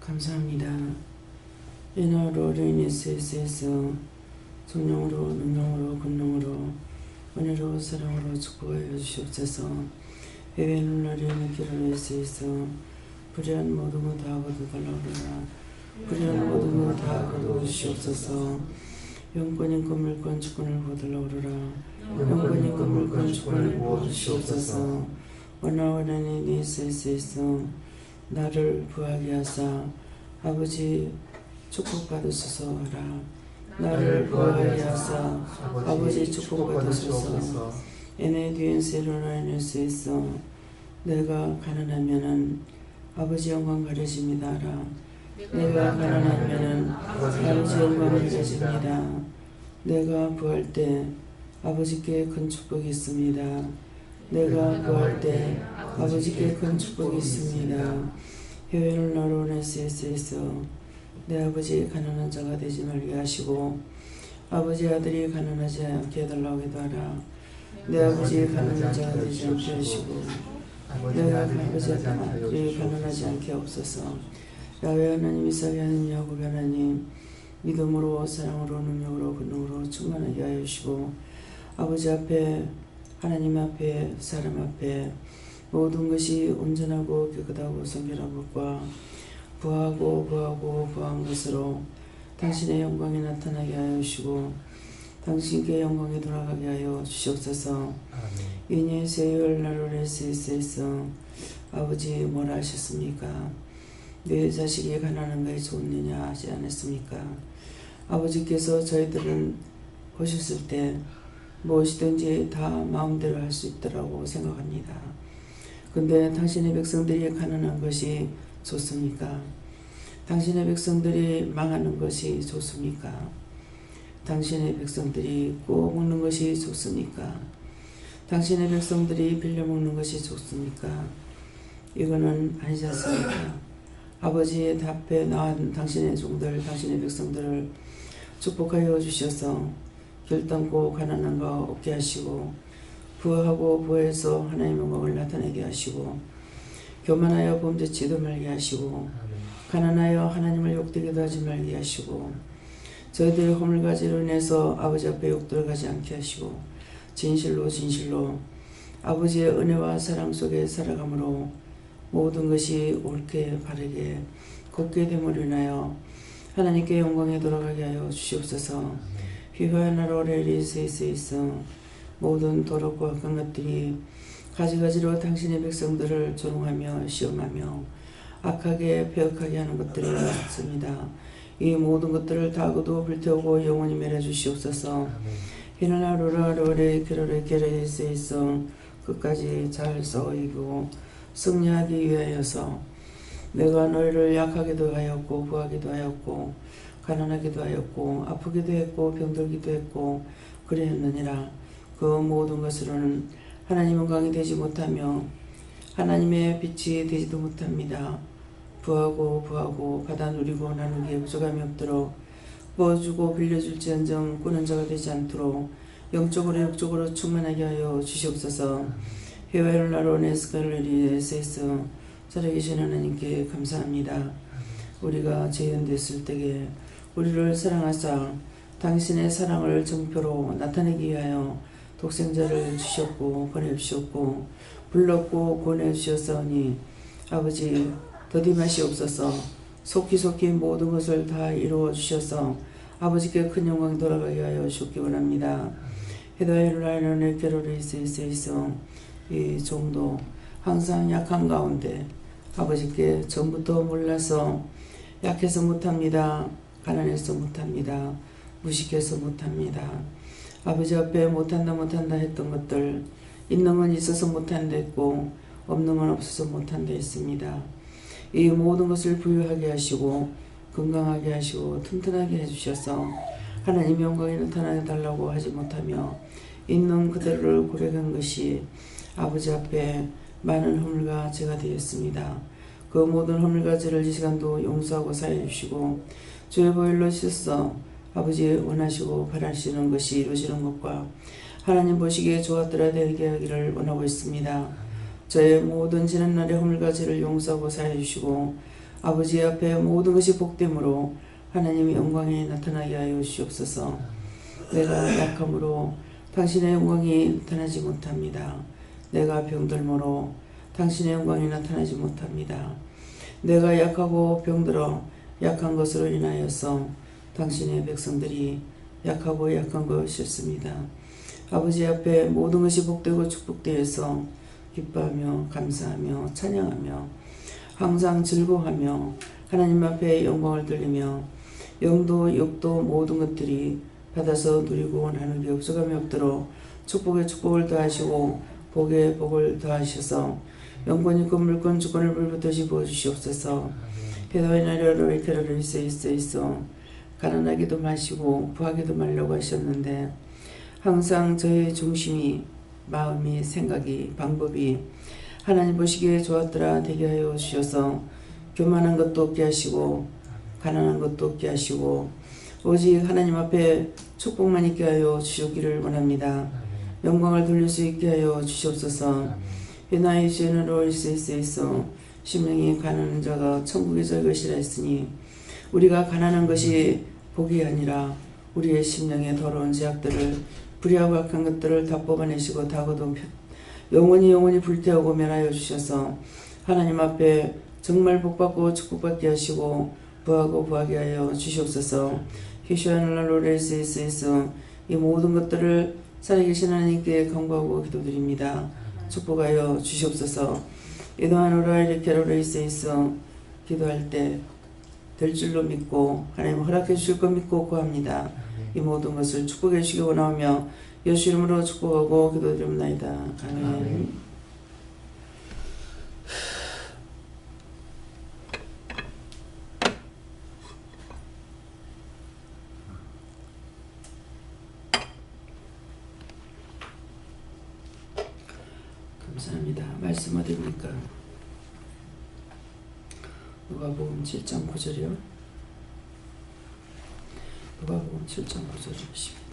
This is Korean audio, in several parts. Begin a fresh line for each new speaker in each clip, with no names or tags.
감사합니다. 이날로 레이니스에서 성령으로 능력으로 권능으로 은혜로 사랑으로 축복하여 주시옵소서. 해외 눈날에는 길을 에서 불의한 모든 것 다 거두달라오라. 불의한 모든 것 다 거두주시옵소서. 영권인 건물권 주권을 거둘라오라. 영권인 건물권 주권을 거두시옵소서. 원하원하니 네 세세에서 나를 부하게 하사 아버지 축복받으소서 하라. 나를 부하게 하사 아버지 축복받으소서. 에네 뒤엔 세로나이네스에서 내가 가난하면은 아버지 영광 가려집니다 하라. 내가 가난하면은 아버지 영광 가려집니다. 내가 부할 때 아버지께 큰 축복이 있습니다. 내가 구할 때 아버지께 큰 축복이 있습니다. 해외를 나로네스에서 내 아버지 가난한 자가 되지 말게 하시고 아버지 아들이 가난하지 않게 해달라고 기도하라. 내 아버지 가난한 자가 되지 않게 하시고 내가 아버지 아들이 가난하지 않게 하옵소서. 야훼 하나님, 이삭의 하나님, 야곱의 하나님, 믿음으로 사랑으로 능력으로 권능으로 충만하게 하여 주시고 아버지 앞에 하나님 앞에 사람 앞에 모든 것이 온전하고 깨끗하고 성결한 것과 부한 것으로 당신의 영광이 나타나게 하여 주시고 당신께 영광이 돌아가게 하여 주시옵소서. 이니 세월 나로레스에서 아버지 뭐라 하셨습니까? 내 자식이 가난한 것이 좋느냐 하지 않았습니까? 아버지께서 저희들은 보셨을 때 무엇이든지 다 마음대로 할 수 있더라고 생각합니다. 근데 당신의 백성들이 가난한 것이 좋습니까? 당신의 백성들이 망하는 것이 좋습니까? 당신의 백성들이 꼭 먹는 것이 좋습니까? 당신의 백성들이 빌려 먹는 것이 좋습니까? 이거는 아니지 않습니까? 아버지의 답에 나온 당신의 종들, 당신의 백성들을 축복하여 주셔서 결단코 가난한 거 없게 하시고 부하고 부해서 하나님의 영광을 나타내게 하시고 교만하여 범죄치도 말게 하시고 가난하여 하나님을 욕되게도 하지 말게 하시고 저희들의 허물가지로 인해서 아버지 앞에 욕들어가지 않게 하시고 진실로 아버지의 은혜와 사랑 속에 살아감으로 모든 것이 옳게 바르게 곱게 됨으로 인하여 하나님께 영광에 돌아가게 하여 주시옵소서. 휘화나로 레리스에서 모든 도덕과 악한 것들이 가지가지로 당신의 백성들을 조롱하며 시험하며 악하게 폐역하게 하는 것들이 많습니다. 이 모든 것들을 다 거두어 불태우고 영원히 멸해 주시옵소서. 히나나로라로레 게레레게레스에서 끝까지 잘 싸워 이기고 승리하기 위하여서 내가 너희를 약하기도 하였고 부하기도 하였고 가난하기도 하였고 아프기도 했고 병들기도 했고 그리했느니라. 그 모든 것으로는 하나님 영광이 되지 못하며 하나님의 빛이 되지도 못합니다. 부하고 받아 누리고 나누기에 부족함이 없도록 부어주고 빌려줄지언정 꾸는 자가 되지 않도록 영적으로 육적으로 충만하게 하여 주시옵소서. 해외를 나로 네스갈레리에서 살아계신 하나님께 감사합니다. 우리가 죄인됐을 때에 우리를 사랑하사 당신의 사랑을 정표로 나타내기 위하여 독생자를 주셨고 보내주셨고 불렀고 보내주셨사오니 아버지 더디마시옵소서. 속히 모든 것을 다 이루어 주셔서 아버지께 큰 영광 돌아가게 하여 주기 원합니다. 헤다이르라이너네 게로레이스에서 이 종도 항상 약한 가운데 아버지께 전부터 몰라서 약해서 못합니다. 가난해서 못합니다. 무식해서 못합니다. 아버지 앞에 못한다 했던 것들 있는 건 있어서 못한다 했고 없는 건 없어서 못한다 했습니다. 이 모든 것을 부유하게 하시고 건강하게 하시고 튼튼하게 해주셔서 하나님의 영광이 나타나 달라고 하지 못하며 있는 그대로를 고백한 것이 아버지 앞에 많은 허물과 죄가 되었습니다. 그 모든 허물과 죄를 이 시간도 용서하고 사해 주시고 주의 보혈로 씻어 아버지 원하시고 바라시는 것이 이루어지는 것과 하나님 보시기에 좋았더라 되게 하기를 원하고 있습니다. 저의 모든 지난날의 허물과 죄를 용서하고 사해 주시고 아버지 앞에 모든 것이 복됨으로 하나님의 영광이 나타나게 하여 주시옵소서. 내가 약함으로 당신의 영광이 나타나지 못합니다. 내가 병들므로 당신의 영광이 나타나지 못합니다. 내가 약하고 병들어 약한 것으로 인하여서 당신의 백성들이 약하고 약한 것이었습니다. 아버지 앞에 모든 것이 복되고 축복되어서 기뻐하며 감사하며 찬양하며 항상 즐거워하며 하나님 앞에 영광을 돌리며 영도 육도 모든 것들이 받아서 누리고 나누기 없어감이 없도록 축복에 축복을 더하시고 복에 복을 더하셔서 영권 있고 물권 주권을 불붙듯이 부어주시옵소서. 배도의 나라로 이케로를 있어 가난하기도 마시고 부하기도 말라고 하셨는데 항상 저의 중심이 마음이 생각이 방법이 하나님 보시기에 좋았더라 되게 하여 주셔서 교만한 것도 없게 하시고 가난한 것도 없게 하시고 오직 하나님 앞에 축복만 있게 하여 주시기를 원합니다. 영광을 돌릴 수 있게 하여 주시옵소서. 이 나의 죄는로 있어 심령이 가난한 자가 천국에 잘 것이라 했으니 우리가 가난한 것이 복이 아니라 우리의 심령의 더러운 죄악들을 불의하고 악한 것들을 다 뽑아내시고 다 거둬 영원히 불태우고 멸하여 주셔서 하나님 앞에 정말 복받고 축복받게 하시고 부하고 부하게 하여 주시옵소서. 히슈아누라로레스에서 이 모든 것들을 살아계신 하나님께 간구하고 기도드립니다. 축복하여 주시옵소서. 이도하노라이르케로레스에서 기도할 때 될 줄로 믿고 하나님 허락해 주실 것 믿고 구합니다. 이 모든 것을 축복해 주시기 원하며 예수 이름으로 축복하고 기도드립니다. 아멘. 감사합니다. 말씀 어디입니까? 누가복음 7장 9절이요. 누가복음 7장 9절이십니다.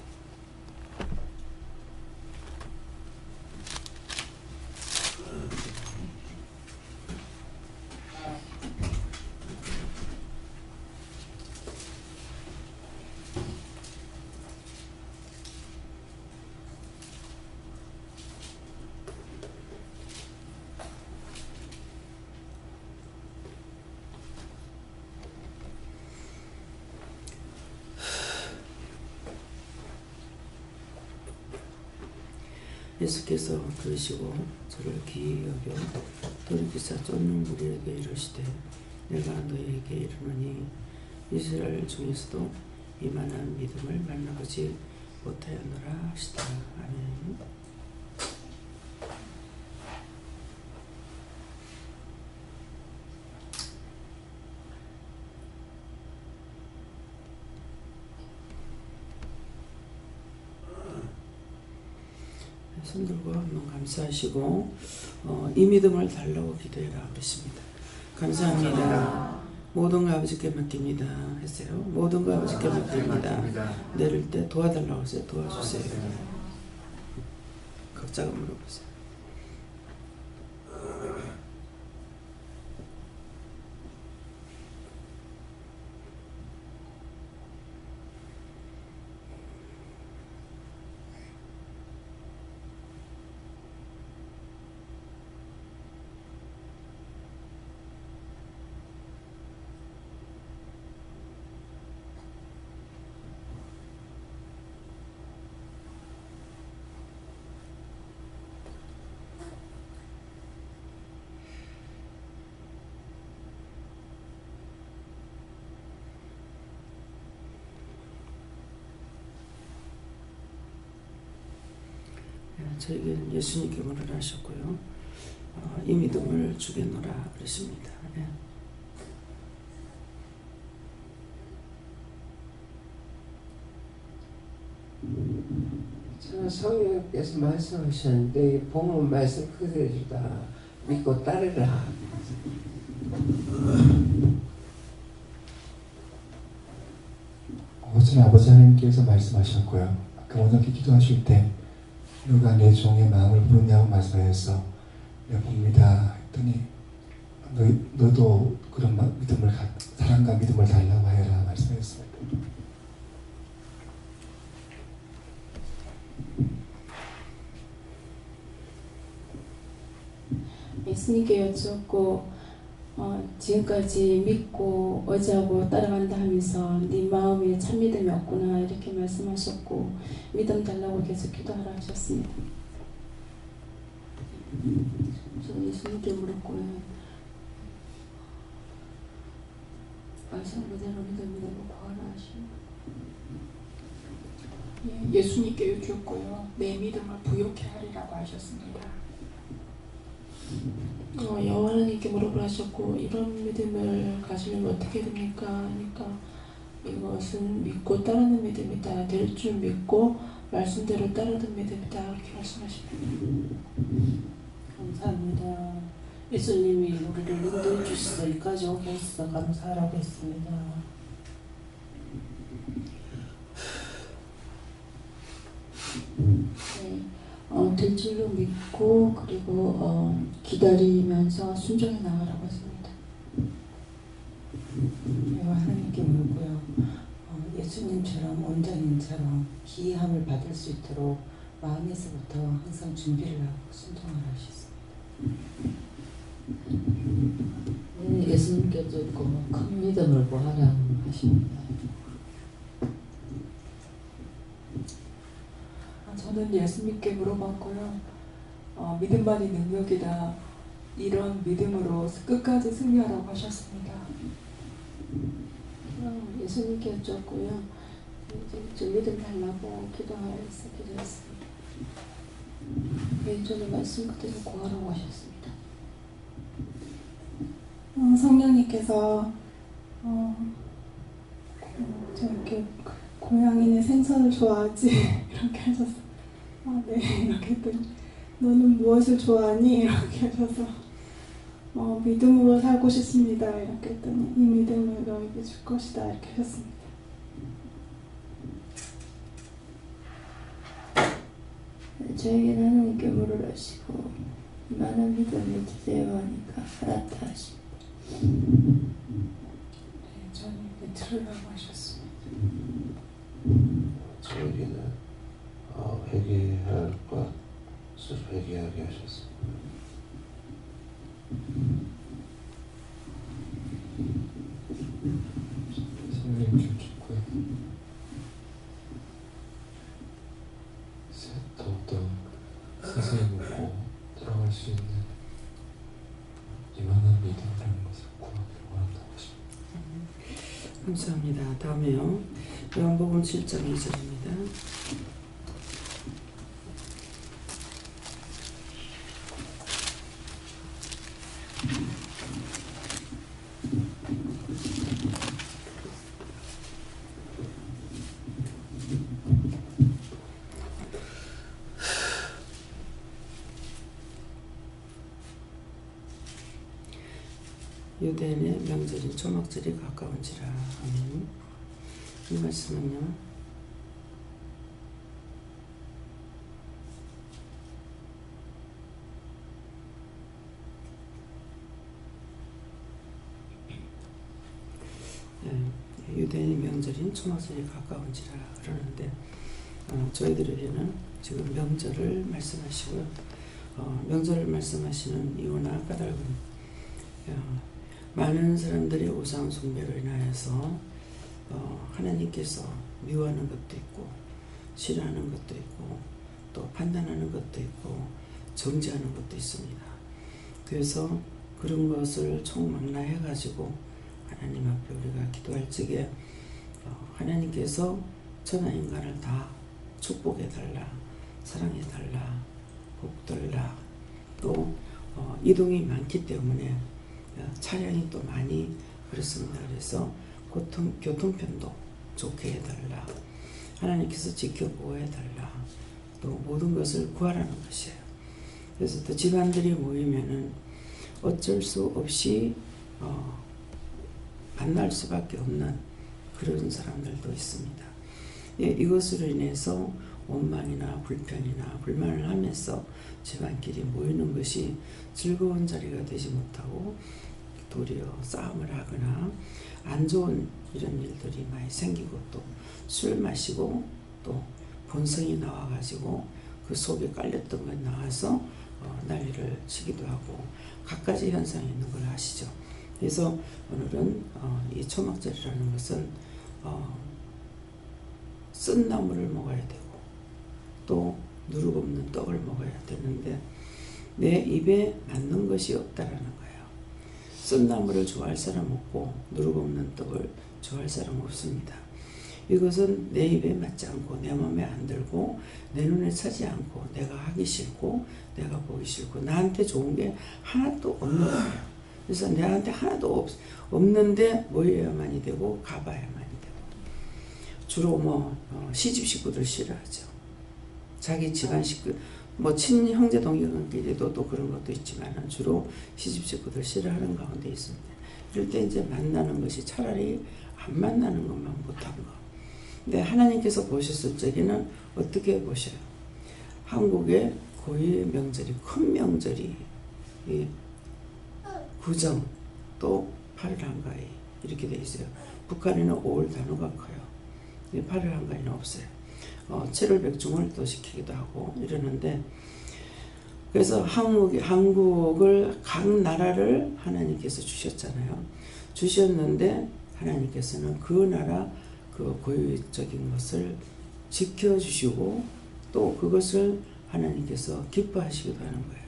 예수께서 들으시고 저를 귀히 여겨 돌이키사 쫓는 무리에게 이르시되 내가 너희에게 이르노니 이스라엘 중에서도 이만한 믿음을 만나보지 못하였노라 하시더라. 아멘. 손들고 한번 감사하시고 이 믿음을 달라고 기도해라 그랬습니다. 감사합니다. 모든 거 아버지께 맡깁니다 했어요. 모든 거 아버지께 맡깁니다. 내릴 때 도와달라고 하세요. 도와주세요. 각자가 물어보세요. 저에게는 예수님께 물으라 하셨고요. 이 믿음을 주겠노라 그랬습니다. 예.
성령께서 말씀하셨는데 본문 말씀 그대로다 믿고 따르라.
어제 아버지 하나님께서 말씀하셨고요. 아까 오늘 기도하실 때 누가 내 종의 마음을 부르냐고 말씀하셔서 내가 봅니다 했더니 너도 그런 사랑과 믿음을 달라고 해라 말씀했습니다.
예수님께 여쭈었고 지금까지 믿고 의지하고 따라간다 하면서 네 마음에 참 믿음이 없구나 이렇게 말씀하셨고 믿음 달라고 계속 기도하라 하셨습니다. 저는 예수님께 물었고요. 말씀 그대로 믿음으로 구하라 하십니다.
예수님께 여쭈었고요. 내 믿음을 부욕해 하리라고 하셨습니다.
여호와 하나님께 물어보라 하셨고 이런 믿음을 가지면 어떻게 됩니까? 하니까 이것은 믿고 따르는 믿음이다. 될 줄 믿고 말씀대로 따르는 믿음이다. 이렇게 말씀하십니다.
감사합니다. 예수님이 우리를 인도해 주셔서 여기까지 오게 해주셔서 감사하라고 했습니다.
될 줄로 믿고 그리고 기다리면서 순종해 나가라고 했습니다.
하나님께 물고요. 예수님처럼 원장님처럼 기이함을 받을 수 있도록 마음에서부터 항상 준비를 하고 순종을 하셨습니다.
예수님께도 있고 큰 믿음을 구하라 하십니다.
저는 예수님께 물어봤고요. 믿음만이 능력이다. 이런 믿음으로 끝까지 승리하라고 하셨습니다.
예수님께 여쭈었고요. 저 믿음 달라고 기도하라 해서 기도했습니다. 저는 말씀 그대로 구하라고 하셨습니다.
성령님께서 저렇게 고양이는 생선을 좋아하지 이렇게 하셔서 네 이렇게 했더니 너는 무엇을 좋아하니? 이렇게 하셔서 믿음으로 살고 싶습니다 이렇게 했더니 이 믿음을 너에게 줄 것이다 이렇게 하셨습니다.
저에게는 하나님께 물으라 하시고 많은 믿음을 주세요 하니까 알았다 하십니다.
저에게 들으라고 하셨습니다.
저에게는 회개할 것을 회개하게 하셨습니다.
성령님 주셨고요. 더욱더 세상에 묻고 들어갈 수 있는 이만한 믿음이라는 것을 구하기를 원한다고 하십니다.
감사합니다. 다음에요. 요한복음 7장 2절입니다. 유대인의 명절인 초막절이 가까운지라. 아멘. 이 말씀은요. 유대인의 명절인 초막절이 가까운지라 그러는데 저희들에게는 지금 명절을 말씀하시고요. 명절을 말씀하시는 이유나 까닭은 많은 사람들의 우상 숭배로 인하여서 하나님께서 미워하는 것도 있고 싫어하는 것도 있고 또 판단하는 것도 있고 정죄하는 것도 있습니다. 그래서 그런 것을 총망라해 가지고 하나님 앞에 우리가 기도할 적에 하나님께서 천하인간을 다 축복해 달라, 사랑해 달라, 복 달라. 또 이동이 많기 때문에 차량이 또 많이 그렇습니다. 그래서 교통편도 좋게 해달라, 하나님께서 지켜보호해달라, 또 모든 것을 구하라는 것이에요. 그래서 또 집안들이 모이면은 어쩔 수 없이 만날 수밖에 없는 그런 사람들도 있습니다. 이것으로 인해서 원망이나 불편이나 불만을 하면서 집안끼리 모이는 것이 즐거운 자리가 되지 못하고 도리어 싸움을 하거나 안 좋은 이런 일들이 많이 생기고 또 술 마시고 또 본성이 나와가지고 그 속에 깔렸던 것 나와서 난리를 치기도 하고 갖가지 현상이 있는 걸 아시죠? 그래서 오늘은 이 초막절이라는 것은 쓴 나물을 먹어야 되고 또 누룩 없는 떡을 먹어야 되는데 내 입에 맞는 것이 없다라는 거예요. 쓴 나물을 좋아할 사람 없고 누룩 없는 떡을 좋아할 사람 없습니다. 이것은 내 입에 맞지 않고 내 마음에 안 들고 내 눈에 차지 않고 내가 하기 싫고 내가 보기 싫고 나한테 좋은 게 하나도 없는 거예요. 그래서 내한테 하나도 없는데 모여야만이 되고 가봐야만이 되고 주로 시집 식구들 싫어하죠. 자기 집안 식구 친형제 동생끼리도 또 그런 것도 있지만 주로 시집 식구들 싫어하는 가운데 있습니다. 이럴 때 이제 만나는 것이 차라리 안 만나는 것만 못한 거. 근데 하나님께서 보셨을 적에는 어떻게 보셔요? 한국의 고유의 명절이 큰 명절이 구정 또 8월 한가위 이렇게 돼 있어요. 북한에는 5월 단오가 커요. 8월 한가위는 없어요. 7월 백중을 또 시키기도 하고 이러는데 그래서 한국을 각 나라를 하나님께서 주셨잖아요. 주셨는데 하나님께서는 그 나라 그 고유적인 것을 지켜주시고 또 그것을 하나님께서 기뻐하시기도 하는 거예요.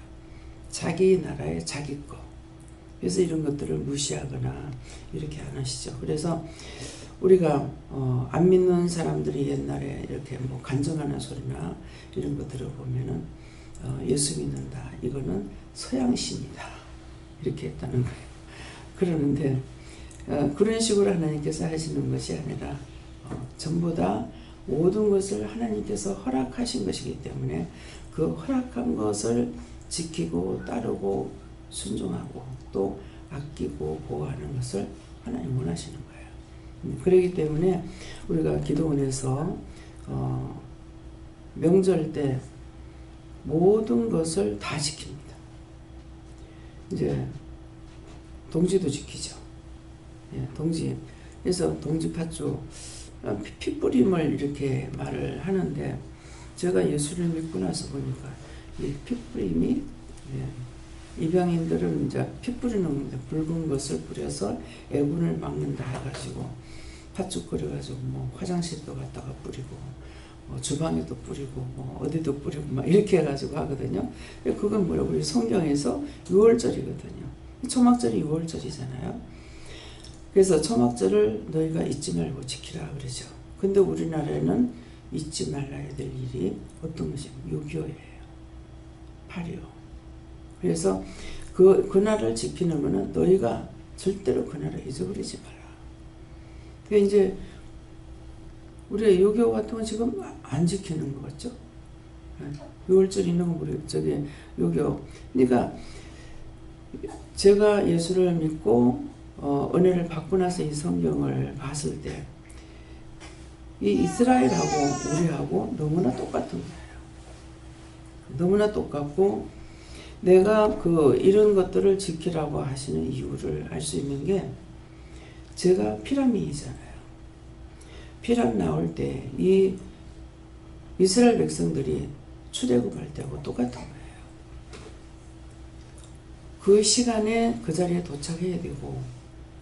자기 나라의 자기 거. 그래서 이런 것들을 무시하거나 이렇게 안 하시죠. 그래서 우리가 안 믿는 사람들이 옛날에 이렇게 간증하는 소리나 이런 거 들어보면은 예수 믿는다. 이거는 서양신이다. 이렇게 했다는 거예요. 그러는데 그런 식으로 하나님께서 하시는 것이 아니라 전부 다 모든 것을 하나님께서 허락하신 것이기 때문에 그 허락한 것을 지키고 따르고 순종하고 또 아끼고 보호하는 것을 하나님 원하시는 거예요. 그렇기 때문에 우리가 기도원에서 명절 때 모든 것을 다 지킵니다. 이제 동지도 지키죠. 예, 동지. 그래서 동지 팥죽 핏뿌림을 이렇게 말을 하는데 제가 예수를 믿고 나서 보니까 이 핏뿌림이 이방인들은 이제 피 뿌리는 붉은 것을 뿌려서 애군을 막는다 해가지고 팥죽 끓여가지고 화장실도 갖다가 뿌리고 주방에도 뿌리고 어디도 뿌리고 막 이렇게 해가지고 하거든요. 그건 뭐라고 우리 성경에서 6월절이거든요. 초막절이 6월절이잖아요. 그래서 초막절을 너희가 잊지 말고 지키라 그러죠. 근데 우리나라에는 잊지 말아야 될 일이 어떤 것이냐면 6.25예요. 8.25. 그래서 그날을 지키는 것은 너희가 절대로 그날을 잊어버리지 마라. 그러니까 이제 우리가 6.25 같은 건 지금 안 지키는 거 같죠? 6월절 있는 거 우리 저기 6.25. 그러니까 제가 예수를 믿고 은혜를 받고 나서 이 성경을 봤을 때 이 이스라엘하고 우리하고 너무나 똑같은 거예요. 너무나 똑같고 내가 이런 것들을 지키라고 하시는 이유를 알 수 있는 게 제가 피라민이잖아요. 피람 나올 때 이 이스라엘 백성들이 출애굽할 때하고 똑같은 거예요. 그 시간에 그 자리에 도착해야 되고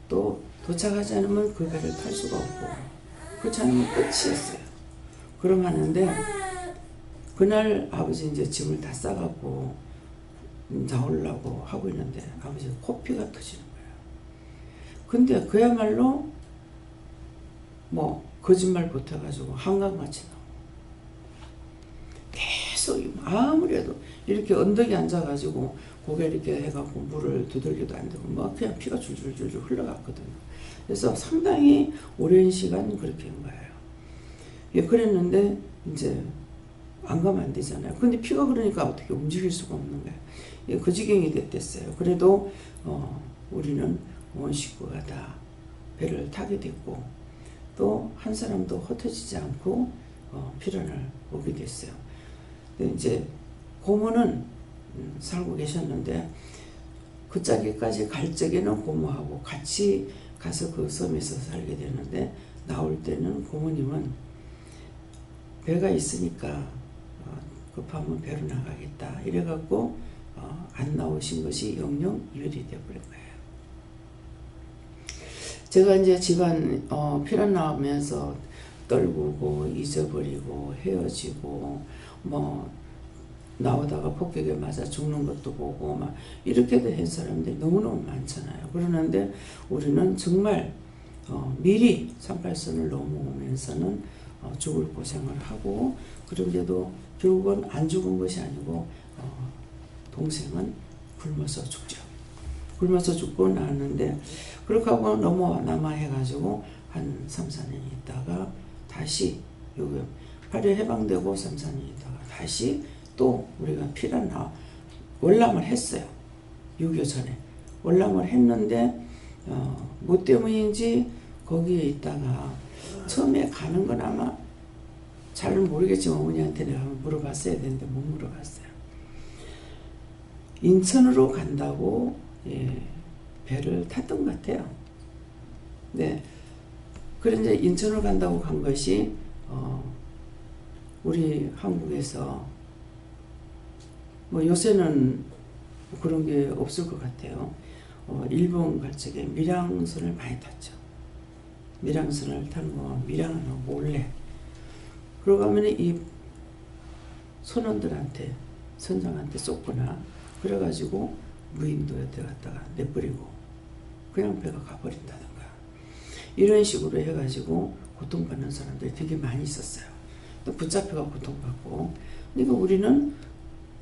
또 도착하지 않으면 그 배를 탈 수가 없고 그렇지 않으면 끝이었어요. 그럼 하는데 그날 아버지 이제 짐을 다 싸갖고 나오려고 하고 있는데 아버지가 코피가 터지는 거예요. 근데 그야말로 거짓말 못해가지고 한강같이 나오고 계속 아무래도 이렇게 언덕에 앉아가지고 고개 이렇게 해갖고 물을 두들겨도 안 되고 그냥 피가 줄줄줄줄 흘러갔거든요. 그래서 상당히 오랜 시간 그렇게 한 거예요. 예, 그랬는데 이제 안 가면 안 되잖아요. 근데 피가 흐르니까 어떻게 움직일 수가 없는 거예요. 예, 그 지경이 됐어요. 그래도 우리는 온 식구가 다 배를 타게 됐고 또 한 사람도 흩어지지 않고 피란을 오게 됐어요. 근데 이제 고모는 살고 계셨는데 굿자기까지 갈 적에는 고모하고 같이 가서 그 섬에서 살게 되는데, 나올 때는 고모님은 배가 있으니까 급하면 배로 나가겠다 이래갖고 안 나오신 것이 영영 이별이 되어버린 거예요. 제가 이제 집안 피난 나오면서 떨구고 잊어버리고 헤어지고 뭐 나오다가 폭격에 맞아 죽는 것도 보고 막 이렇게도 한 사람들이 너무너무 많잖아요. 그러는데 우리는 정말 미리 38선을 넘어오면서는 죽을 고생을 하고, 그런데도 결국은 안 죽은 것이 아니고 동생은 굶어서 죽죠. 굶어서 죽고 나왔는데, 그렇게 하고 남아 해가지고 한 3, 4년 있다가 다시 여기 8.25 해방되고 3, 4년 있다가 다시 또 우리가 피난 월남을 했어요. 6.25 전에 월남을 했는데 뭐 때문인지 거기에 있다가 처음에 가는 건 아마 잘 모르겠지만 어머니한테 내가 한번 물어봤어야 되는데 못 물어봤어요. 인천으로 간다고 배를 탔던 것 같아요. 네. 그런데 인천으로 간다고 간 것이 우리 한국에서 뭐 요새는 그런 게 없을 것 같아요. 일본 갈 적에 밀양선을 많이 탔죠. 밀양선을 타는 거 밀양은 몰래. 그러고 가면 이 선원들한테 선장한테 쏟거나 그래가지고 무인도에 갔다가 내버리고 그냥 배가 가버린다든가 이런 식으로 해가지고 고통받는 사람들이 되게 많이 있었어요. 또 붙잡혀가 고통받고. 그러니까 우리는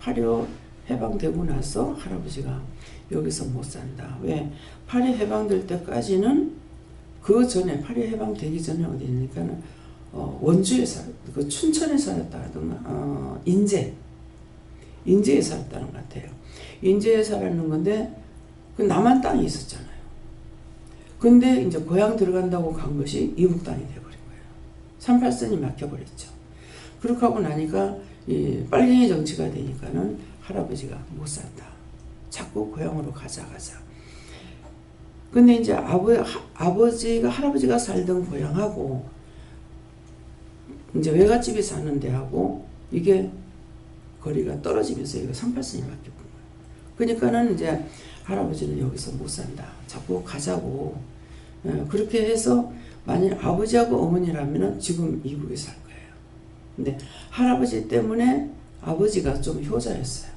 8.25 해방되고 나서 할아버지가 여기서 못 산다. 왜? 8.25 해방될 때까지는 그 전에 8.25 해방되기 전에 어디니까 원주에 그 춘천에 살았다든가 인제에 살았다는 것 같아요. 인제에 살았는 건데 그 남한 땅이 있었잖아요. 근데 이제 고향 들어간다고 간 것이 이북 땅이 돼버린 거예요. 38선이 막혀버렸죠. 그렇게 하고 나니까 이 빨갱이 정치가 되니까는 할아버지가 못 산다. 자꾸 고향으로 가자. 근데 이제 할아버지가 살던 고향하고 이제 외갓집이 사는 데하고 이게 거리가 떨어지면서 여기가 38선이 막혔던 거예요. 그러니까는 이제 할아버지는 여기서 못 산다. 자꾸 가자고. 그렇게 해서 만일 아버지하고 어머니라면은 지금 이북에 살 거예요. 근데 할아버지 때문에 아버지가 좀 효자였어요.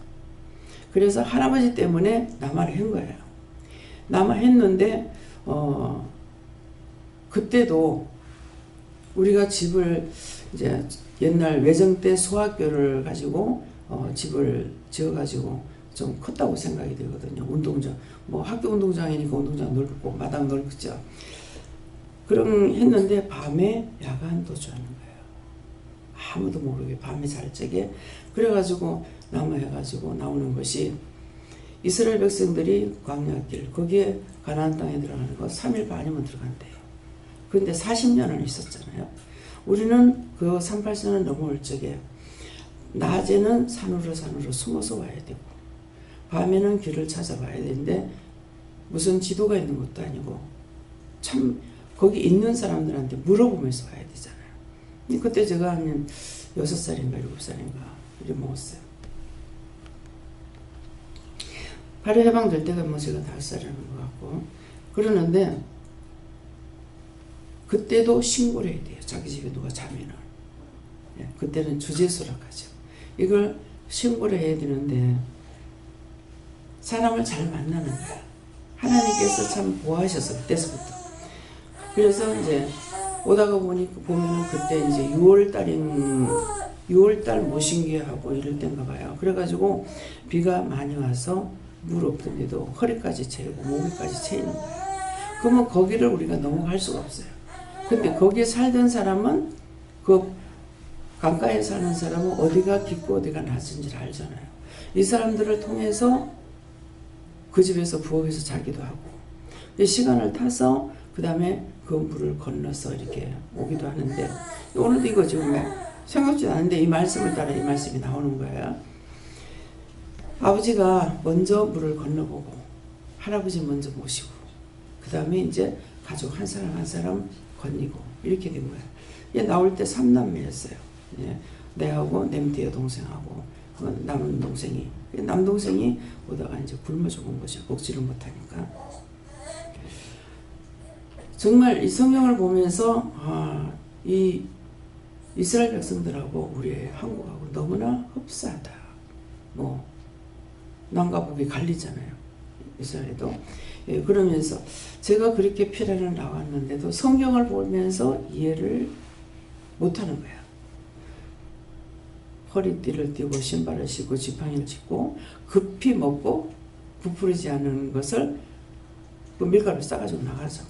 그래서 할아버지 때문에 남하를 한 거예요. 남하했는데 그때도 우리가 집을 이제 옛날 외정 때 소학교를 가지고 집을 지어가지고 좀 컸다고 생각이 되거든요. 운동장 뭐 학교 운동장이니까 운동장 넓고 마당 넓죠. 그럼 했는데 밤에 야간 도주하는 거예요. 아무도 모르게 밤에 잘 적에. 그래가지고 남아해가지고 나오는 것이 이스라엘 백성들이 광야길 거기에 가나안 땅에 들어가는 거 3일 반이면 들어간대요. 그런데 40년을 있었잖아요. 우리는 그 38선을 넘어올 적에 낮에는 산으로 숨어서 와야 되고 밤에는 길을 찾아봐야 되는데 무슨 지도가 있는 것도 아니고 참 거기 있는 사람들한테 물어보면서 와야 되잖아요. 그때 제가 한 6살인가 7살인가 이래 먹었어요. 8.25 해방될 때가 뭐 제가 5살이라는 것 같고 그러는데 그때도 신고를 해야 돼요. 자기 집에 누가 자면은. 그때는 주제소라고 하죠. 이걸 신고를 해야 되는데 사람을 잘 만나는 거야. 하나님께서 참 보호하셔서 그때서부터. 그래서 이제 오다가 보면은 그때 이제 6월달 모신기하고 이럴 때인가 봐요. 그래가지고 비가 많이 와서 물 없던데도 허리까지 채이고 목에까지 채이는 거예요. 그러면 거기를 우리가 넘어갈 수가 없어요. 근데 거기에 살던 사람은 그 강가에 사는 사람은 어디가 깊고 어디가 낮은지를 알잖아요. 이 사람들을 통해서 그 집에서 부엌에서 자기도 하고 시간을 타서 그 다음에 그 물을 건너서 이렇게 오기도 하는데 오늘도 이거 지금 생각지도 않은데 이 말씀을 따라 이 말씀이 나오는 거예요. 아버지가 먼저 물을 건너보고 할아버지 먼저 모시고 그 다음에 이제 가족 한 사람 한 사람 건니고 이렇게 된 거예요. 얘 나올 때 3남매였어요. 예, 내하고 내 동생하고 남동생이 오다가 이제 굶어 죽은 거죠. 먹지를 못하니까. 정말 이 성경을 보면서 이 이스라엘 백성들하고 우리 한국하고 너무나 흡사하다. 뭐 남과 북이 갈리잖아요. 이스라엘도. 예, 그러면서 제가 그렇게 피란을 나왔는데도 성경을 보면서 이해를 못하는 거야. 허리띠를 띠고 신발을 신고 지팡이를 짚고 급히 먹고 부풀리지 않는 것을 그 밀가루 싸가지고 나가죠.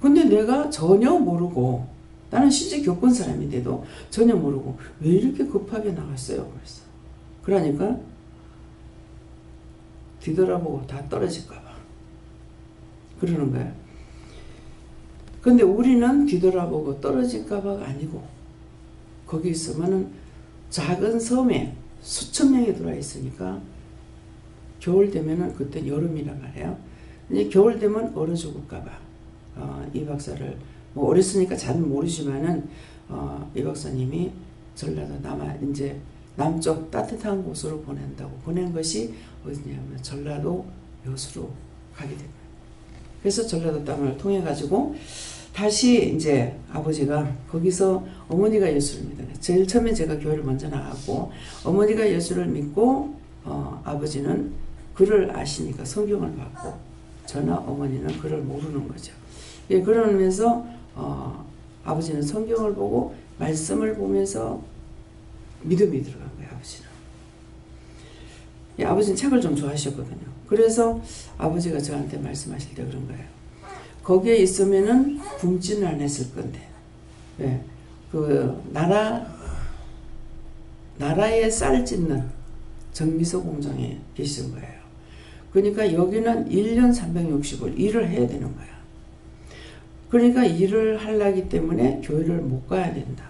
근데 내가 전혀 모르고 나는 실제 겪은 사람인데도 전혀 모르고 왜 이렇게 급하게 나갔어요? 그랬어. 그러니까 뒤돌아보고 다 떨어질까봐 그러는 거야. 근데 우리는 뒤돌아보고 떨어질까봐가 아니고 거기 있으면은 작은 섬에 수천 명이 들어와 있으니까 겨울 되면은 그때 여름이란 말이에요. 이제 겨울 되면 얼어 죽을까봐 이 박사를 뭐 어렸으니까 잘 모르지만은 이 박사님이 전라도 이제 남쪽 따뜻한 곳으로 보낸다고 보낸 것이 어디냐면 전라도 여수로 가게 됩니다. 그래서 전라도 땅을 통해 가지고 다시 이제 아버지가 거기서 어머니가 예수를 믿어요. 제일 처음에 제가 교회를 먼저 나갔고 어머니가 예수를 믿고 아버지는 글을 아시니까 성경을 받고 저나 어머니는 글을 모르는 거죠. 예, 그러면서 아버지는 성경을 보고 말씀을 보면서 믿음이 들어간 거예요. 아버지는. 예, 아버지는 책을 좀 좋아하셨거든요. 그래서 아버지가 저한테 말씀하실 때 그런 거예요. 거기에 있으면은 굶지는 않았을 건데, 예, 그 나라에 쌀 찢는 정미소 공장에 계신 거예요. 그러니까 여기는 1년 360일 일을 해야 되는 거야. 그러니까 일을 하려기 때문에 교회를 못 가야 된다.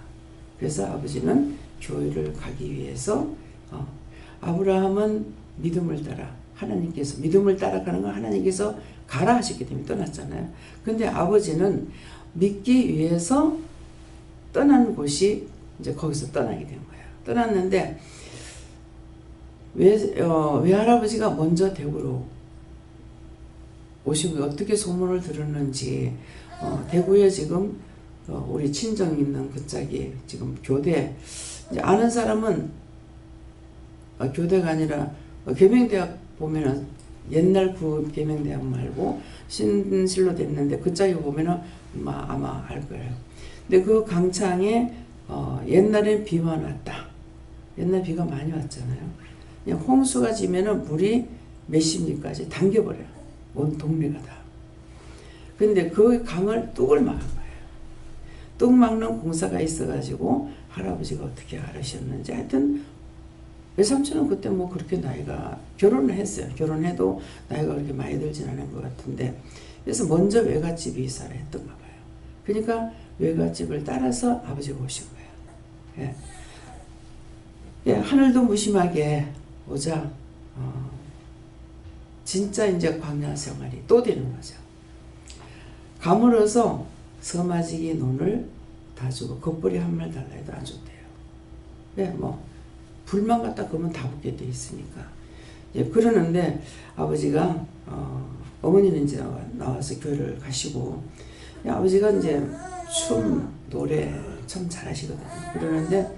그래서 아버지는 교회를 가기 위해서 아브라함은 믿음을 따라 하나님께서 믿음을 따라가는 건 하나님께서 가라 하셨기 때문에 떠났잖아요. 근데 아버지는 믿기 위해서 떠난 곳이 이제 거기서 떠나게 된 거예요. 떠났는데 외할아버지가 먼저 대구로 오신 거예요. 어떻게 소문을 들었는지 대구에 지금 우리 친정 있는 그 짝이 지금 교대 이제 아는 사람은 교대가 아니라 계명대학 보면은 옛날 그 계명대학 말고 신실로 됐는데 그 짝이 보면은 아마 알 거예요. 근데 그 강창에 옛날엔 비만 왔다. 옛날 비가 많이 왔잖아요. 그냥 홍수가 지면은 물이 몇십 미까지 당겨버려요. 온 동네가 다. 근데 그 강을 뚝을 막은 거예요. 뚝 막는 공사가 있어가지고 할아버지가 어떻게 알으셨는지 하여튼 외삼촌은 그때 뭐 그렇게 나이가 결혼을 했어요. 결혼해도 나이가 그렇게 많이 들진 않은 것 같은데 그래서 먼저 외갓집이 이사를 했던가 봐요. 그러니까 외갓집을 따라서 아버지가 오신 거예요. 예. 예, 하늘도 무심하게 오자 진짜 이제 광야 생활이 또 되는 거죠. 가물어서 서마지기 논을 다 주고 겉벌이 한 말 달라 해도 안 줬대요. 예, 뭐 불만 갖다 그러면 다 붙게 돼 있으니까. 예, 그러는데 아버지가 어머니는 이제 나와서 교회를 가시고 아버지가 이제 춤 노래 참 잘하시거든요. 그러는데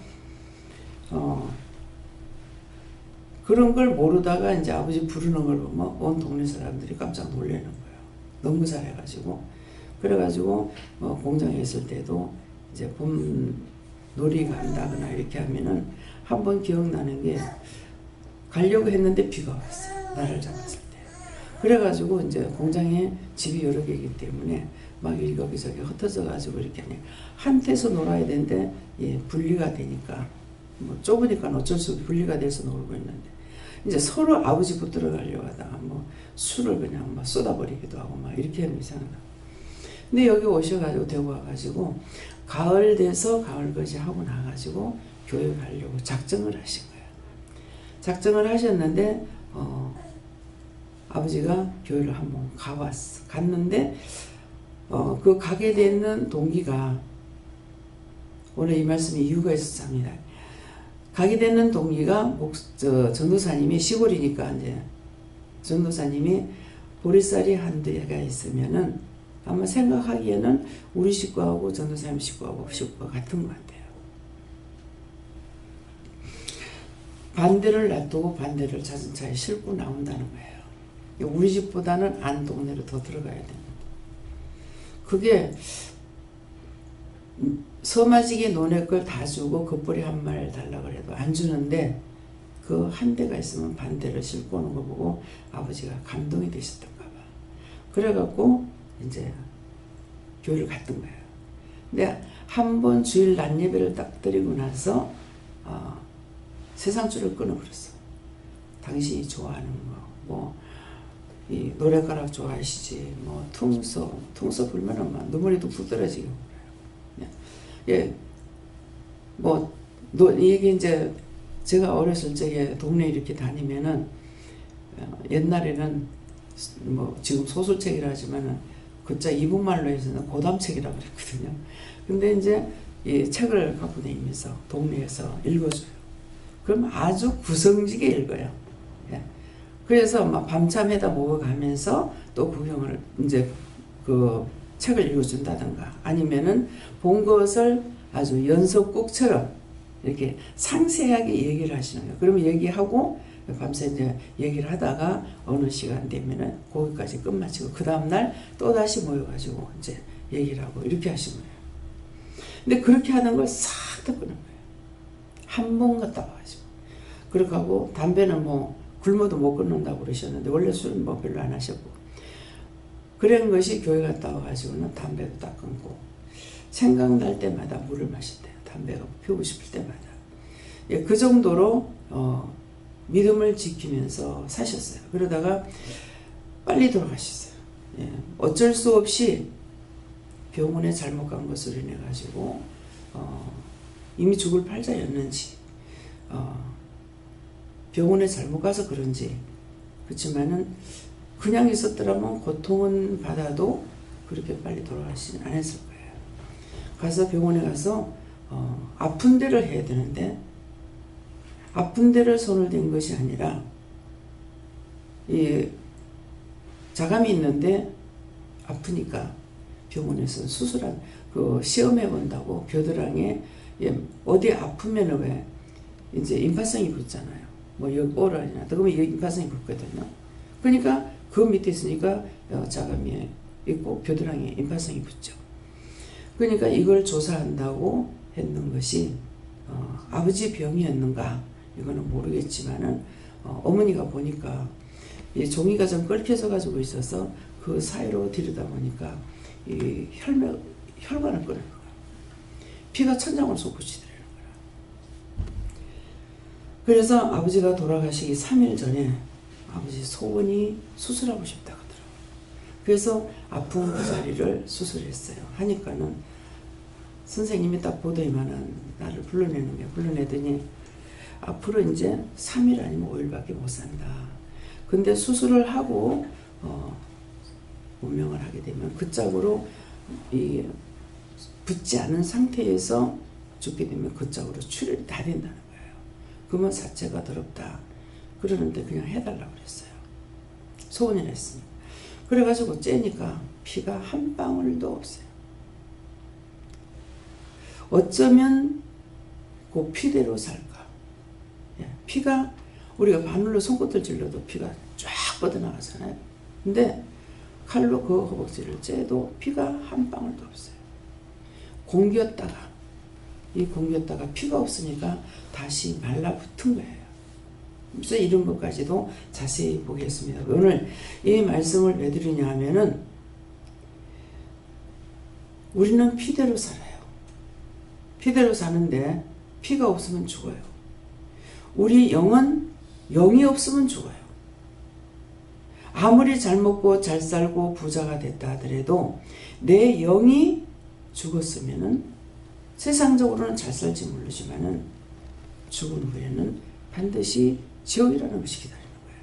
그런 걸 모르다가 이제 아버지 부르는 걸 보면 온 동네 사람들이 깜짝 놀라는 거예요. 너무 잘해가지고. 그래가지고 공장에 있을 때도 이제 봄 놀이 간다거나 이렇게 하면은 한 번 기억나는 게 가려고 했는데 비가 왔어요. 나를 잡았을 때. 그래가지고 이제 공장에 집이 여러 개이기 때문에 막 여기저기 흩어져가지고 이렇게 한테서 놀아야 되는데 예, 분리가 되니까 뭐 좁으니까 어쩔 수 없이 분리가 돼서 놀고 있는데 이제 서로 아버지 붙들어 가려고 하다가 뭐 술을 그냥 막 쏟아버리기도 하고 막 이렇게 하면 이상하다. 근데 여기 오셔가지고 대구 와가지고 가을 돼서 가을거지 하고 나가지고 교회 가려고 작정을 하신 거예요. 작정을 하셨는데 아버지가 교회를 한번 갔는데 그 가게 되는 동기가 오늘 이 말씀에 이유가 있었습니다. 가게 되는 동기가 전도사님이 시골이니까 이제 전도사님이 보리쌀이 한두 개가 있으면은 아마 생각하기에는 우리 식구하고 전도사님 식구가 같은 것 같아요. 반대를 놔두고 반대를 자전차에 싣고 나온다는 거예요. 우리 집보다는 안 동네로 더 들어가야 됩니다. 그게 서마지기 논의 걸 다 주고 겉벌이 한 마리 달라고 해도 안 주는데 그 한 대가 있으면 반대를 싣고 오는 거 보고 아버지가 감동이 되셨던가 봐. 그래갖고 이제 교회를 갔던 거예요. 근데 한 번 주일 낮 예배를 딱 드리고 나서 세상줄을 끊어버렸어. 당신이 좋아하는 거, 이 노래가락 좋아하시지, 퉁소 불면은 막 눈물이 뚝뚝 떨어지고 그래요. 예, 이게 이제 제가 어렸을 적에 동네 이렇게 다니면은 옛날에는 지금 소설책이라 하지만은 그자 이북말로 해서는 고담책이라고 그랬거든요. 근데 이제 이 책을 갖고 다니면서 동네에서 읽어줘요. 그럼 아주 구성지게 읽어요. 예. 그래서 막 밤참에다 먹어가면서 또 구경을 이제 그 책을 읽어준다든가 아니면은 본 것을 아주 연속곡처럼 이렇게 상세하게 얘기를 하시는 거예요. 그러면 얘기하고 밤새 이제 얘기를 하다가 어느 시간 되면은 거기까지 끝마치고 그 다음날 또 다시 모여가지고 이제 얘기를 하고 이렇게 하시는 거예요. 근데 그렇게 하는 걸 싹 다 끄는 거예요. 한 번 갔다 와가지고. 그렇게 하고 담배는 굶어도 못 끊는다고 그러셨는데 원래 술은 별로 안 하셨고 그런 것이 교회 갔다 와가지고는 담배도 딱 끊고 생각날 때마다 물을 마신대요. 담배가 피우고 싶을 때마다. 예, 그 정도로 믿음을 지키면서 사셨어요. 그러다가 빨리 돌아가셨어요. 예, 어쩔 수 없이 병원에 잘못 간 것으로 인해 가지고 이미 죽을 팔자였는지 병원에 잘못 가서 그런지 그렇지만은 그냥 있었더라면 고통은 받아도 그렇게 빨리 돌아가시진 않았을 거예요. 가서 병원에 가서 아픈 데를 해야 되는데 아픈 데를 손을 댄 것이 아니라 이 자감이 있는데 아프니까 병원에서 수술한 시험해 본다고 겨드랑이에 어디 아프면 왜 이제 임파성이 붙잖아요. 여기 오라이나 그러면 여기 임파성이 붙거든요. 그러니까 그 밑에 있으니까 자감이 있고 겨드랑이에 임파성이 붙죠. 그러니까 이걸 조사한다고 했는 것이 아버지 병이었는가 이거는 모르겠지만은 어머니가 보니까 이 종이가 좀 끓여져 가지고 있어서 그 사이로 들여다보니까 이 혈관을 끊는 거야. 피가 천장을 솟구치더라는 거야. 그래서 아버지가 돌아가시기 3일 전에 아버지 소원이 수술하고 싶다고 하더라고요. 그래서 아픈 그 자리를 수술했어요. 하니까는 선생님이 딱 보더니만은 나를 불러내는 거야. 불러내더니 앞으로 이제 3일 아니면 5일밖에 못 산다. 근데 수술을 하고 운명을 하게 되면 그 짝으로 붙지 않은 상태에서 죽게 되면 그 짝으로 출혈이 다 된다는 거예요. 그러면 사체가 더럽다. 그러는데 그냥 해달라고 그랬어요. 소원을 했으니까. 그래가지고 째니까 피가 한 방울도 없어요. 어쩌면 그 피대로 살까. 피가 우리가 바늘로 손끝을 찔러도 피가 쫙 뻗어나가잖아요. 근데 칼로 그 허벅지를 째도 피가 한 방울도 없어요. 공기였다가 피가 없으니까 다시 말라붙은 거예요. 그래서 이런 것까지도 자세히 보겠습니다. 오늘 이 말씀을 왜 드리냐 하면은 우리는 피대로 살아요. 피대로 사는데 피가 없으면 죽어요. 우리 영은 영이 없으면 죽어요. 아무리 잘 먹고 잘 살고 부자가 됐다 하더라도 내 영이 죽었으면은 세상적으로는 잘 살지 모르지만은 죽은 후에는 반드시 지옥이라는 것이 기다리는 거예요.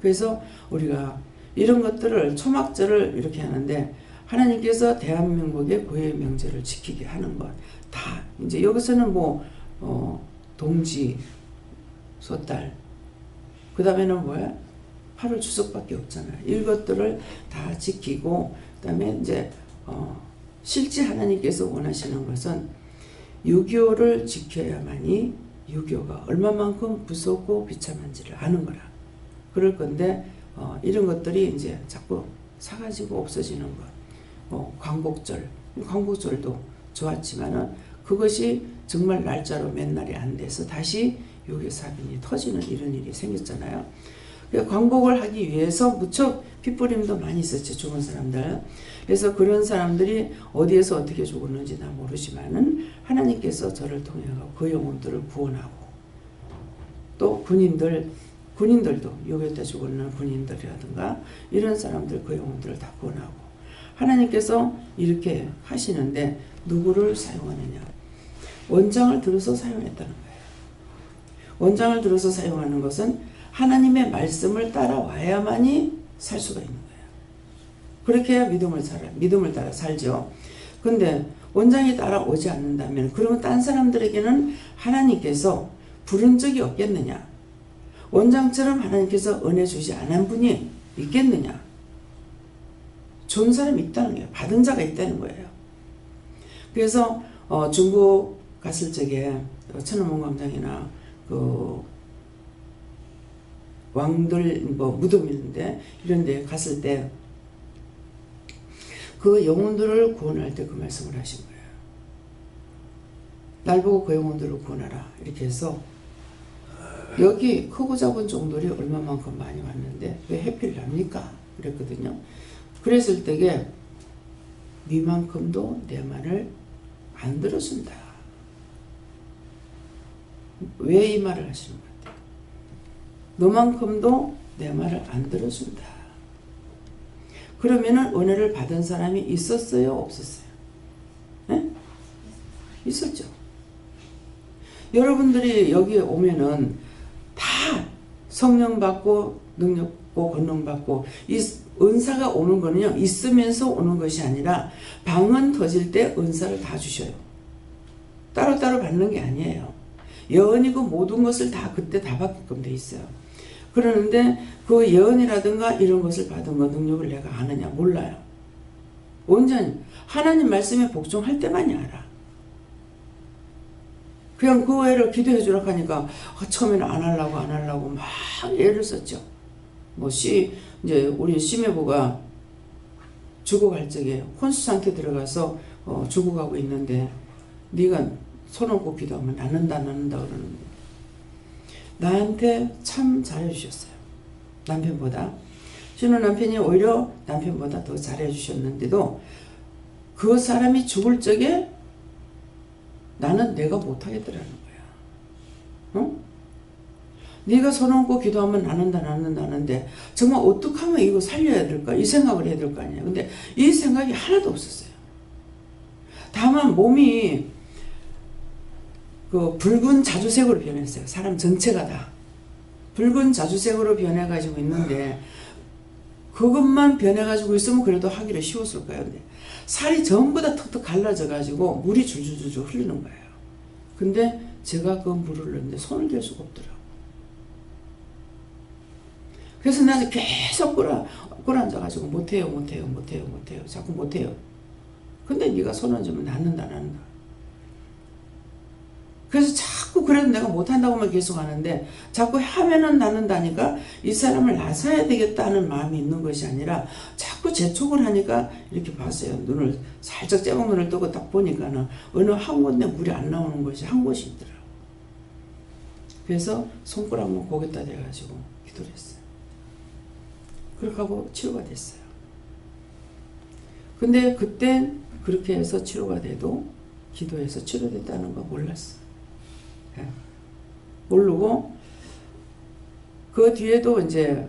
그래서 우리가 이런 것들을 초막절을 이렇게 하는데 하나님께서 대한민국의 고유의 명절을 지키게 하는 것 다 이제 여기서는 뭐 동지, 소달, 그 다음에는 뭐야? 8월 추석밖에 없잖아요. 이것들을 다 지키고 그다음에 이제 실제 하나님께서 원하시는 것은 유교를 지켜야만이 유교가 얼마만큼 무섭고 비참한지를 아는 거라. 그럴 건데 이런 것들이 이제 자꾸 사가지고 없어지는 것. 광복절도 좋았지만은 그것이 정말 날짜로 몇 날이 안 돼서 다시 유교 사변이 터지는 이런 일이 생겼잖아요. 광복을 하기 위해서 무척 핏부림도 많이 있었죠. 죽은 사람들. 그래서 그런 사람들이 어디에서 어떻게 죽었는지 나 모르지만은 하나님께서 저를 통해 그 영혼들을 구원하고 또 군인들도 유교 때 죽었는 군인들이라든가 이런 사람들 그 영혼들을 다 구원하고 하나님께서 이렇게 하시는데 누구를 사용하느냐? 원장을 들어서 사용했다는 거예요. 원장을 들어서 사용하는 것은 하나님의 말씀을 따라와야만이 살 수가 있는 거예요. 그렇게 해야 믿음을 따라 살죠. 근데 원장이 따라오지 않는다면 그러면 딴 사람들에게는 하나님께서 부른 적이 없겠느냐? 원장처럼 하나님께서 은혜 주지 않은 분이 있겠느냐? 좋은 사람이 있다는 거예요. 받은 자가 있다는 거예요. 그래서 중국 갔을 적에 천안문광장이나 그 왕들 무덤 있는데 이런 데 갔을 때 그 영혼들을 구원할 때 그 말씀을 하신 거예요. 날 보고 그 영혼들을 구원하라 이렇게 해서 여기 크고 작은 종들이 얼마만큼 많이 왔는데 왜 해필 납니까? 그랬거든요. 그랬을 때에 니만큼도 내 말을 안 들어준다. 왜 이 말을 하시는 것 같아요? 너만큼도 내 말을 안 들어준다. 그러면은 은혜를 받은 사람이 있었어요? 없었어요? 네? 있었죠. 여러분들이 여기에 오면은 다 성령 받고 능력 받고 권능 받고 이 은사가 오는 거는요 있으면서 오는 것이 아니라 방언 터질 때 은사를 다 주셔요. 따로따로 받는 게 아니에요. 예언이고 모든 것을 다 그때 다 받게끔 돼 있어요. 그러는데 그 예언이라든가 이런 것을 받은 거 능력을 내가 아느냐 몰라요. 온전히 하나님 말씀에 복종할 때만이 알아. 그냥 그 애를 기도해 주라고 하니까 처음에는 안 하려고 막 애를 썼죠. 이제 우리 심해부가 죽어갈 적에 혼수 상태 들어가서 죽어가고 있는데 네가 손 얹고 기도하면 낫는다 그러는 거예요. 나한테 참 잘해주셨어요. 남편보다. 저는 남편이 오히려 남편보다 더 잘해주셨는데도 그 사람이 죽을 적에 나는 내가 못하겠더라는 거야. 어? 네가 손 얹고 기도하면 낫는다 하는데 정말 어떻게 하면 이거 살려야 될까? 이 생각을 해야 될 거 아니야. 근데 이 생각이 하나도 없었어요. 다만 몸이 그 붉은 자주색으로 변했어요. 사람 전체가 다. 붉은 자주색으로 변해가지고 있는데 그것만 변해가지고 있으면 그래도 하기를 쉬웠을 거예요. 근데 살이 전부 다 턱턱 갈라져가지고 물이 줄줄줄 흐르는 거예요. 근데 제가 그 물을 넣는데 손을 댈 수가 없더라고요. 그래서 나는 계속 꿇어앉아가지고 못해요. 자꾸 못해요. 근데 네가 손 얹으면 낫는다. 그래서 자꾸 그래도 내가 못한다고만 계속 하는데 자꾸 하면은 낫는다니까 이 사람을 나서야 되겠다는 마음이 있는 것이 아니라 자꾸 재촉을 하니까 이렇게 봤어요. 눈을 살짝 째고 눈을 뜨고 딱 보니까는 어느 한 군데 물이 안 나오는 것이 한 곳이 있더라고. 그래서 손가락만 고개다 대가지고 기도를 했어요. 그렇게 하고 치료가 됐어요. 근데 그땐 그렇게 해서 치료가 돼도 기도해서 치료됐다는 거 몰랐어. 모르고 그 뒤에도 이제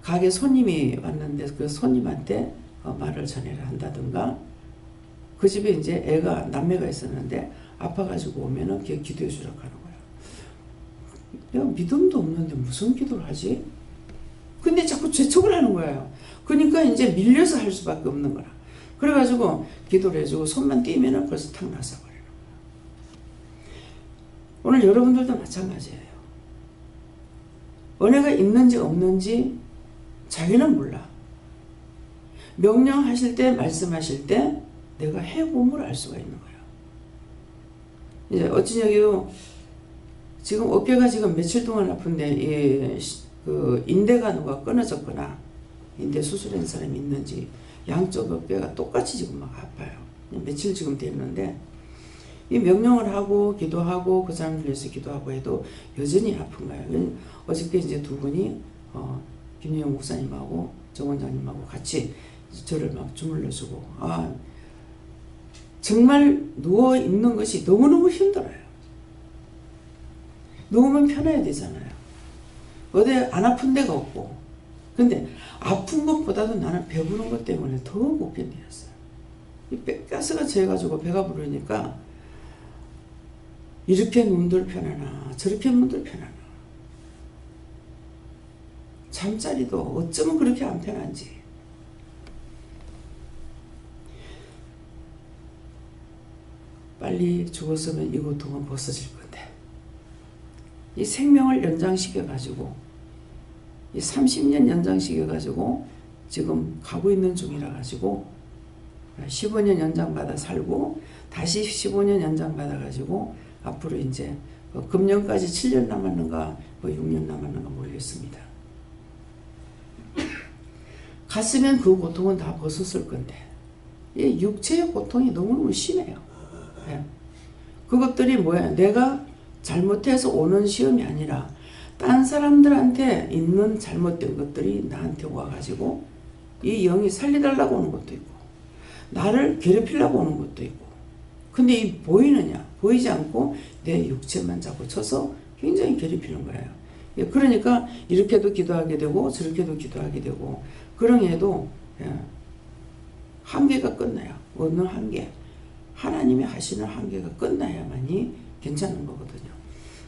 가게 손님이 왔는데 그 손님한테 말을 전해라 한다든가 그 집에 이제 애가 남매가 있었는데 아파가지고 오면은 걔 기도해 주라고 하는 거야. 내가 믿음도 없는데 무슨 기도를 하지? 근데 자꾸 재촉을 하는 거예요. 그러니까 이제 밀려서 할 수밖에 없는 거라. 그래가지고 기도를 해주고 손만 띄면은 벌써 탁 나서버려요. 오늘 여러분들도 마찬가지예요. 은혜가 있는지 없는지 자기는 몰라. 명령하실 때, 말씀하실 때 내가 해봄을 알 수가 있는 거예요. 이제 어찌 여기도 지금 어깨가 지금 며칠 동안 아픈데 그 인대가 누가 끊어졌거나 인대 수술한 사람이 있는지 양쪽 어깨가 똑같이 지금 막 아파요. 며칠 지금 됐는데 이 명령을 하고 기도하고 그 사람을 위해서 기도하고 해도 여전히 아픈 거예요. 어저께 이제 두 분이 김유영 목사님하고 정 원장님하고 같이 저를 막 주물러주고 정말 누워있는 것이 너무너무 힘들어요. 누우면 편해야 되잖아요. 어디 안 아픈 데가 없고. 근데 아픈 것보다도 나는 배부른 것 때문에 더 못 견디었어요. 이 가스가 채가지고 배가 부르니까 이렇게 눈들 편하나 저렇게 눈들 편하나. 잠자리도 어쩌면 그렇게 안 편한지. 빨리 죽었으면 이 고통은 벗어질 건데 이 생명을 연장시켜가지고 이 30년 연장시켜가지고 지금 가고 있는 중이라 가지고 15년 연장받아 살고 다시 15년 연장받아가지고 앞으로 이제 금년까지 7년 남았는가 6년 남았는가 모르겠습니다. 갔으면 그 고통은 다 벗었을 건데 이 육체의 고통이 너무너무 심해요. 네. 그것들이 뭐야? 내가 잘못해서 오는 시험이 아니라 딴 사람들한테 있는 잘못된 것들이 나한테 와가지고 이 영이 살려달라고 오는 것도 있고 나를 괴롭히려고 오는 것도 있고 근데 이 보이느냐? 보이지 않고 내 육체만 자꾸 쳐서 굉장히 괴롭히는 거예요. 그러니까 이렇게도 기도하게 되고 저렇게도 기도하게 되고 그러해도 한계가 끝나요. 어느 한계? 하나님이 하시는 한계가 끝나야만이 괜찮은 거거든요.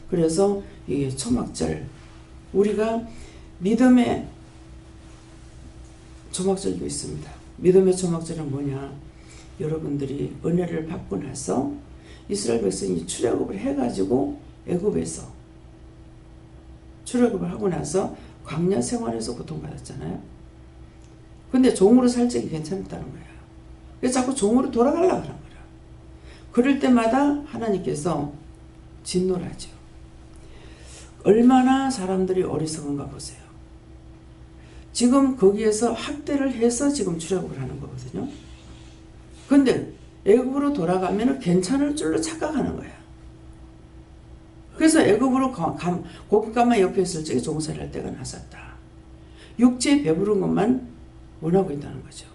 그래서 이 초막절 우리가 믿음의 초막절도 있습니다. 믿음의 초막절은 뭐냐? 여러분들이 은혜를 받고 나서 이스라엘 백성이 출애굽을 해가지고 애굽에서 출애굽을 하고 나서 광야 생활에서 고통받았잖아요. 근데 종으로 살 적이 괜찮았다는 거예요. 그래서 자꾸 종으로 돌아가려고 하는 거예요. 그럴 때마다 하나님께서 진노를 하죠. 얼마나 사람들이 어리석은가 보세요. 지금 거기에서 학대를 해서 지금 출애굽을 하는 거거든요. 근데 애굽으로 돌아가면 괜찮을 줄로 착각하는 거야. 그래서 애굽으로 고깃값만 옆에 있을 적에 종살이 할 때가 났었다. 육체에 배부른 것만 원하고 있다는 거죠.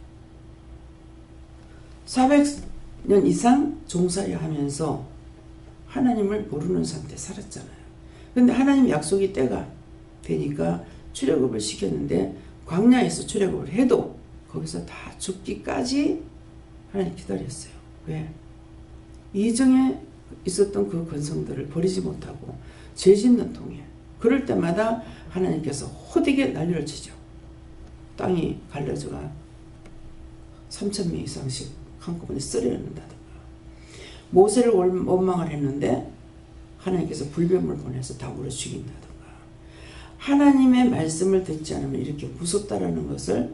400년 이상 종살이 하면서 하나님을 모르는 상태에 살았잖아요. 근데 하나님 약속이 때가 되니까 출애굽을 시켰는데 광야에서 출애굽을 해도 거기서 다 죽기까지 하나님 기다렸어요. 왜? 이정에 있었던 그 권성들을 버리지 못하고 죄 짓는 통에 그럴 때마다 하나님께서 호되게 난리를 치죠. 땅이 갈라져가 3,000명 이상씩 한꺼번에 썰어낸다든가 모세를 원망을 했는데 하나님께서 불뱀을 보내서 다 물어 죽인다든가 하나님의 말씀을 듣지 않으면 이렇게 무섭다라는 것을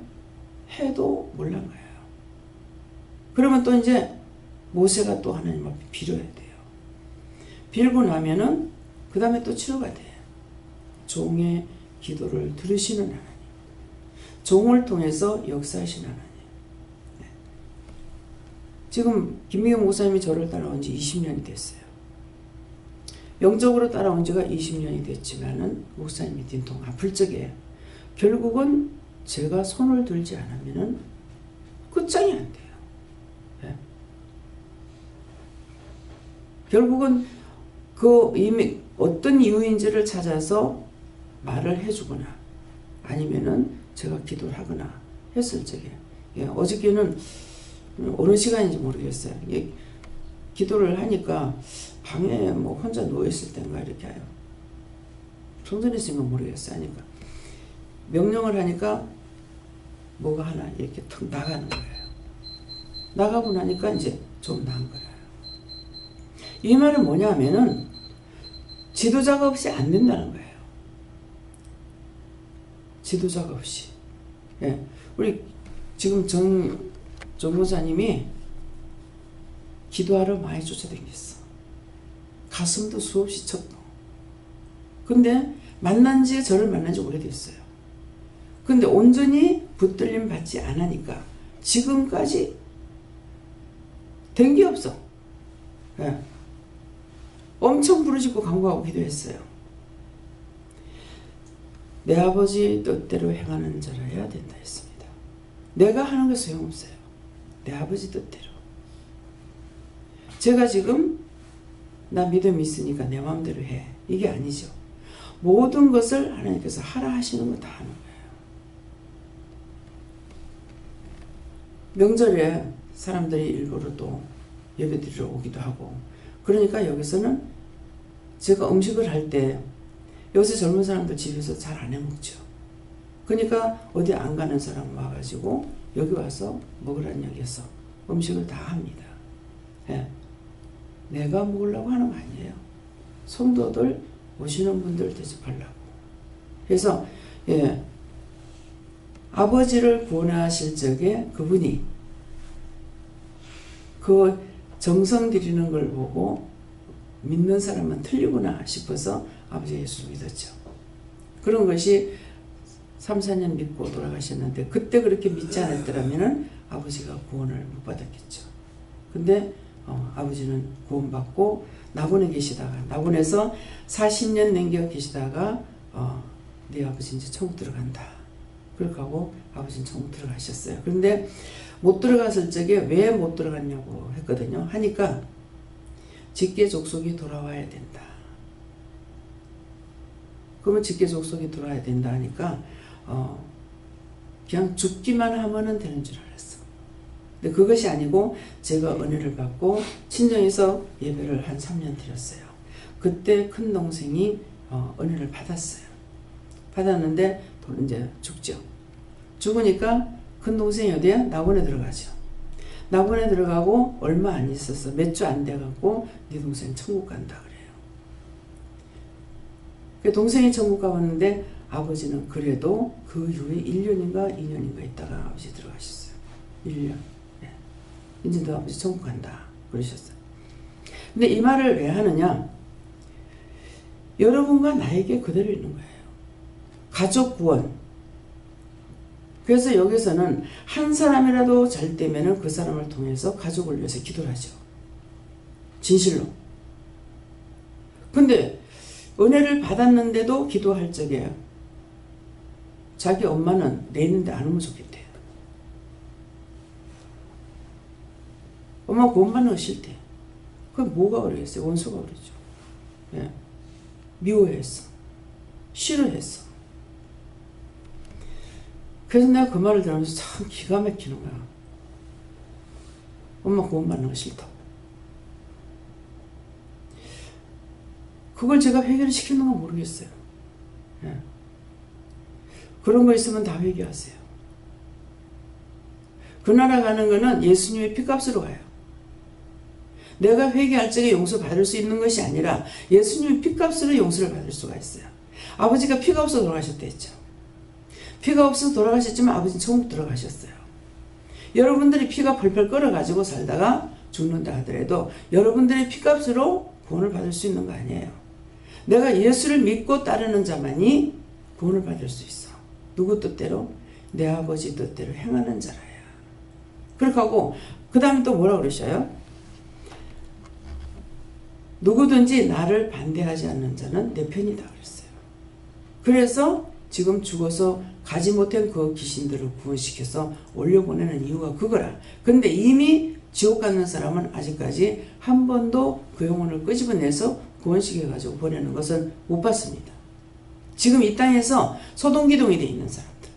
해도 몰란 거예요. 그러면 또 이제 모세가 또 하나님 앞에 빌어야 돼요. 빌고 나면은 그 다음에 또 치료가 돼요. 종의 기도를 들으시는 하나님, 종을 통해서 역사하시는 하나님. 네. 지금 김미경 목사님이 저를 따라온 지 20년이 됐어요. 영적으로 따라온 지가 20년이 됐지만은 목사님이 딘통 아플 적에 결국은 제가 손을 들지 않으면은 끝장이 안 돼요. 네. 결국은 그 이미 어떤 이유인지를 찾아서 말을 해주거나 아니면은 제가 기도를 하거나 했을 적에 어저께는 어느 시간인지 모르겠어요. 기도를 하니까 방에 혼자 누워있을 때인가 이렇게 해요. 성전에 있으면 모르겠어요. 하니까 명령을 하니까 뭐가 하나 이렇게 턱 나가는 거예요. 나가고 나니까 이제 좀 나은 거예요. 이 말은 뭐냐면은 지도자가 없이 안 된다는 거예요. 지도자가 없이. 예. 우리 지금 정 목사님이 기도하러 많이 쫓아다녔어. 가슴도 수없이 쳤고. 근데 저를 만난 지 오래됐어요. 근데 온전히 붙들림 받지 않으니까 지금까지 된 게 없어. 예. 엄청 부르짖고 간구하고 기도했어요. 내 아버지 뜻대로 행하는 자라 해야 된다 했습니다. 내가 하는 게 소용없어요. 내 아버지 뜻대로. 제가 지금 나 믿음이 있으니까 내 마음대로 해. 이게 아니죠. 모든 것을 하나님께서 하라 하시는 거 다 하는 거예요. 명절에 사람들이 일부러 또 예배드리러 오기도 하고, 그러니까 여기서는 제가 음식을 할 때 요새 젊은 사람들 집에서 잘 안 해먹죠. 그러니까 어디 안 가는 사람 와가지고 여기 와서 먹으라는 얘기해서 음식을 다 합니다. 예. 내가 먹으려고 하는 거 아니에요. 성도들 오시는 분들 대접하려고. 그래서 예, 아버지를 구원하실 적에 그분이 그 정성 들이는 걸 보고 믿는 사람은 틀리구나 싶어서 아버지 예수를 믿었죠. 그런 것이 3, 4년 믿고 돌아가셨는데 그때 그렇게 믿지 않았더라면 아버지가 구원을 못 받았겠죠. 근데 아버지는 구원받고 나본에 계시다가, 나본에서 40년 남겨 계시다가 네 아버지 이제 천국 들어간다. 그렇게 하고 아버지는 천국 들어가셨어요. 그런데 못 들어갔을 적에 왜 못 들어갔냐고 했거든요. 하니까 직계 족속이 돌아와야 된다. 그러면 직계 족속이 돌아와야 된다 하니까 그냥 죽기만 하면은 되는 줄 알았어. 근데 그것이 아니고 제가 은혜를 받고 친정에서 예배를 한 3년 드렸어요. 그때 큰 동생이 은혜를 받았어요. 받았는데 이제 죽죠. 죽으니까 큰 동생이 어디야? 낙원에 들어가죠. 낙원에 들어가고 얼마 안 있었어. 몇 주 안 돼갖고 네 동생 천국 간다 그래요. 동생이 천국 가봤는데 아버지는 그래도 그 이후에 1년인가 2년인가 있다가 아버지 들어가셨어요. 1년. 네. 이제 너 아버지 천국 간다 그러셨어요. 근데 이 말을 왜 하느냐? 여러분과 나에게 그대로 있는 거예요. 가족 구원. 그래서 여기서는 한 사람이라도 잘 되면 그 사람을 통해서 가족을 위해서 기도를 하죠. 진실로. 근데 은혜를 받았는데도 기도할 적에 자기 엄마는 내 있는데 안 오면 좋겠대. 엄마 구원받는 거 싫대. 그럼 뭐가 그러겠어요? 원수가 그러죠. 예. 미워했어. 싫어했어. 그래서 내가 그 말을 들으면서 참 기가 막히는 거야. 엄마 구원받는 거 싫다고. 그걸 제가 회개를 시키는 건 모르겠어요. 예. 그런 거 있으면 다 회개하세요. 그 나라 가는 거는 예수님의 피값으로 가요. 내가 회개할 적에 용서받을 수 있는 것이 아니라 예수님의 피값으로 용서를 받을 수가 있어요. 아버지가 피가 없어 돌아가셨다 했죠. 피가 없어서 돌아가셨지만 아버지는 천국 들어가셨어요. 여러분들이 피가 펄펄 끓어가지고 살다가 죽는다 하더라도 여러분들의 피값으로 구원을 받을 수 있는 거 아니에요. 내가 예수를 믿고 따르는 자만이 구원을 받을 수 있어. 누구 뜻대로? 내 아버지 뜻대로 행하는 자라야. 그렇게 하고 그 다음에 또 뭐라 그러셔요? 누구든지 나를 반대하지 않는 자는 내 편이다 그랬어요. 그래서 지금 죽어서 가지 못한 그 귀신들을 구원시켜서 올려보내는 이유가 그거라. 근데 이미 지옥 가는 사람은 아직까지 한 번도 그 영혼을 끄집어내서 구원시켜가지고 보내는 것은 못 봤습니다. 지금 이 땅에서 소동기둥이 돼 있는 사람들.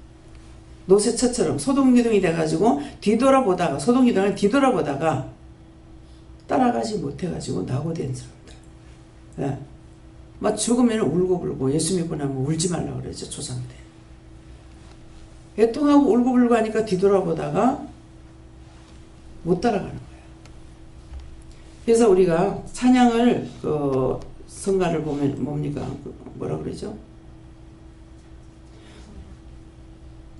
노새처처럼 소동기둥이 돼가지고 뒤돌아보다가, 소동기둥을 뒤돌아보다가 따라가지 못해가지고 낙오된 사람들. 예. 막 죽으면 울고불고 예수 믿고 나면 울지 말라고 그러죠. 조상들. 애통하고 울고불고 하니까 뒤돌아보다가 못 따라가는 거예요. 그래서 우리가 찬양을 성가를 보면 뭡니까? 뭐라 그러죠?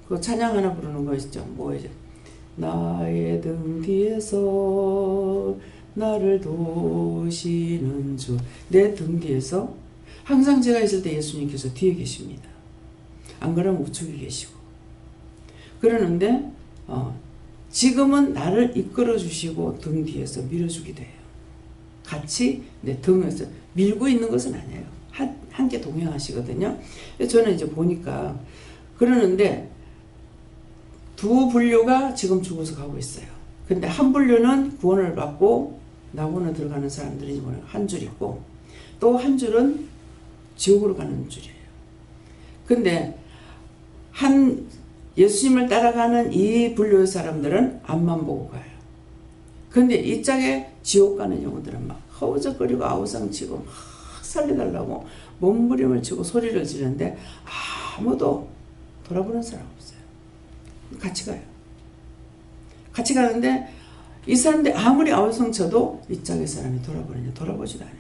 그 찬양 하나 부르는 거 있죠. 뭐죠? 나의 등 뒤에서 나를 도우시는 주. 내 등 뒤에서 항상 제가 있을 때 예수님께서 뒤에 계십니다. 안 그러면 우측에 계시고. 그러는데 지금은 나를 이끌어 주시고 등 뒤에서 밀어주기도 해요. 같이 내 등에서 밀고 있는 것은 아니에요. 함께 동행하시거든요. 저는 이제 보니까 그러는데 두 분류가 지금 죽어서 가고 있어요. 근데 한 분류는 구원을 받고 낙원에 들어가는 사람들이 한 줄 있고 또 한 줄은 지옥으로 가는 줄이에요. 근데 예수님을 따라가는 이 분류의 사람들은 앞만 보고 가요. 근데 이 짝에 지옥 가는 영혼들은 막 허우적거리고 아우성치고 막 살려달라고 몸부림을 치고 소리를 지르는데 아무도 돌아보는 사람 없어요. 같이 가요. 같이 가는데 이 사람들 아무리 아우성쳐도 이 짝의 사람이 돌아보느냐? 돌아보지도 않아요.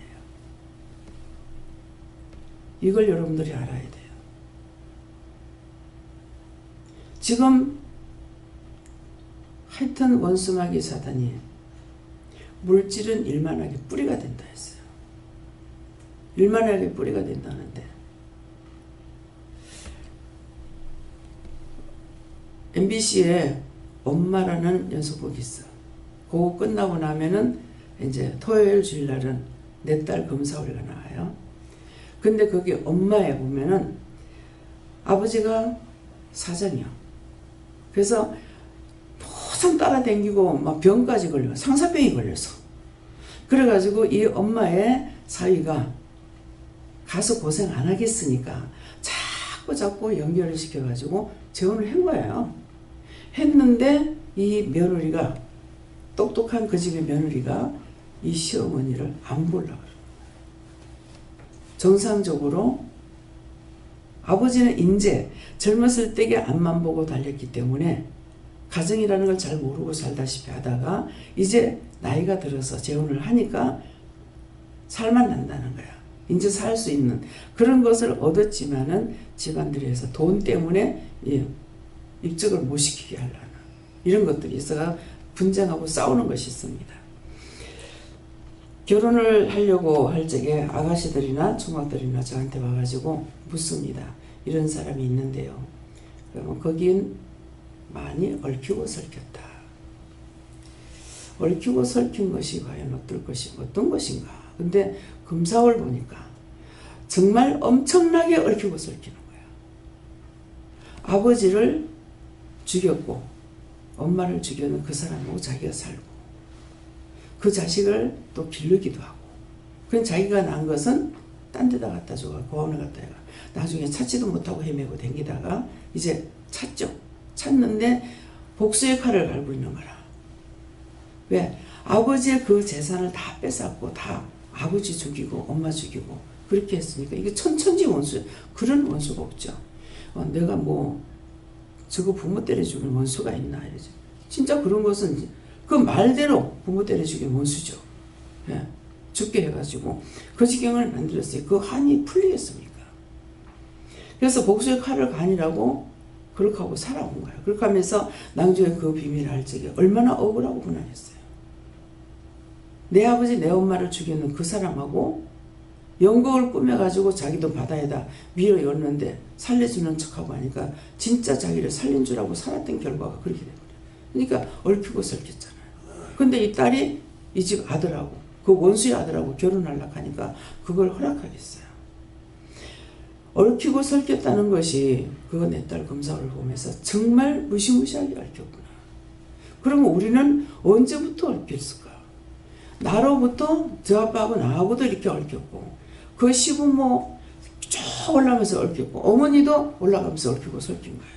이걸 여러분들이 알아야 돼요. 지금 하여튼 원수마귀 사단이 물질은 일만하게 뿌리가 된다 했어요. 일만하게 뿌리가 된다는데 MBC에 엄마라는 연속극이 있어. 그거 끝나고 나면은 이제 토요일 주일날은 내 딸 검사월가 나와요. 근데 거기 엄마에 보면은 아버지가 사장이요. 그래서 항상 따라다니고 막 병까지 걸려. 상사병이 걸려서. 그래가지고 이 엄마의 사위가 가서 고생 안 하겠으니까 자꾸 연결을 시켜가지고 재혼을 한 거예요. 했는데 이 며느리가 똑똑한 그 집의 며느리가 이 시어머니를 안 보려고 그래요. 정상적으로 아버지는 인제 젊었을 때에 앞만 보고 달렸기 때문에 가정이라는 걸 잘 모르고 살다시피 하다가 이제 나이가 들어서 재혼을 하니까 살만 난다는 거야. 이제 살 수 있는 그런 것을 얻었지만은 집안들에서 돈 때문에 입적을 못 시키게 하려는 이런 것들이 있어가 분쟁하고 싸우는 것이 있습니다. 결혼을 하려고 할 적에 아가씨들이나 총각들이나 저한테 와가지고 묻습니다. 이런 사람이 있는데요. 그러면 거긴 많이 얽히고 설켰다. 얽히고 설킨 것이 과연 어떤 것인가. 근데 금사월 보니까 정말 엄청나게 얽히고 설키는 거야. 아버지를 죽였고 엄마를 죽여는 그 사람하고 자기가 살고 그 자식을 또 기르기도 하고 그럼 자기가 낳은 것은 딴 데다 갖다 줘가 고아원에 갖다 해가 나중에 찾지도 못하고 헤매고 댕기다가 이제 찾죠. 찾는데 복수의 칼을 갈고 있는 거라. 왜? 아버지의 그 재산을 다 뺏었고 다 아버지 죽이고 엄마 죽이고 그렇게 했으니까 이게 천천지 원수 그런 원수가 없죠. 내가 뭐 저거 부모 때려 죽인 원수가 있나 이러죠. 진짜 그런 것은 그 말대로 부모 때려 죽인 원수죠. 예. 죽게 해가지고 그 지경을 만들었어요. 그 한이 풀리겠습니까? 그래서 복수의 칼을 간이라고 그렇게 하고 살아온 거예요. 그렇게 하면서 나중에 그 비밀을 알 적에 얼마나 억울하고 분하겠어요. 내 아버지 내 엄마를 죽이는 그 사람하고 연극을 꾸며가지고 자기도 바다에다 밀어 였는데 살려주는 척하고 하니까 진짜 자기를 살린 줄 알고 살았던 결과가 그렇게 돼버려요. 그러니까 얽히고 설켰잖아요. 근데 이 딸이 이 집 아들하고 그 원수의 아들하고 결혼하려고 하니까 그걸 허락하겠어요. 얽히고 설켰다는 것이 그거 내 딸 검사를 보면서 정말 무시무시하게 얽혔구나. 그러면 우리는 언제부터 얽혔을까? 나로부터 저 아빠하고 나하고도 이렇게 얽혔고 그 시부모 쭉 올라가면서 얽혔고 어머니도 올라가면서 얽히고 설킨 거예요.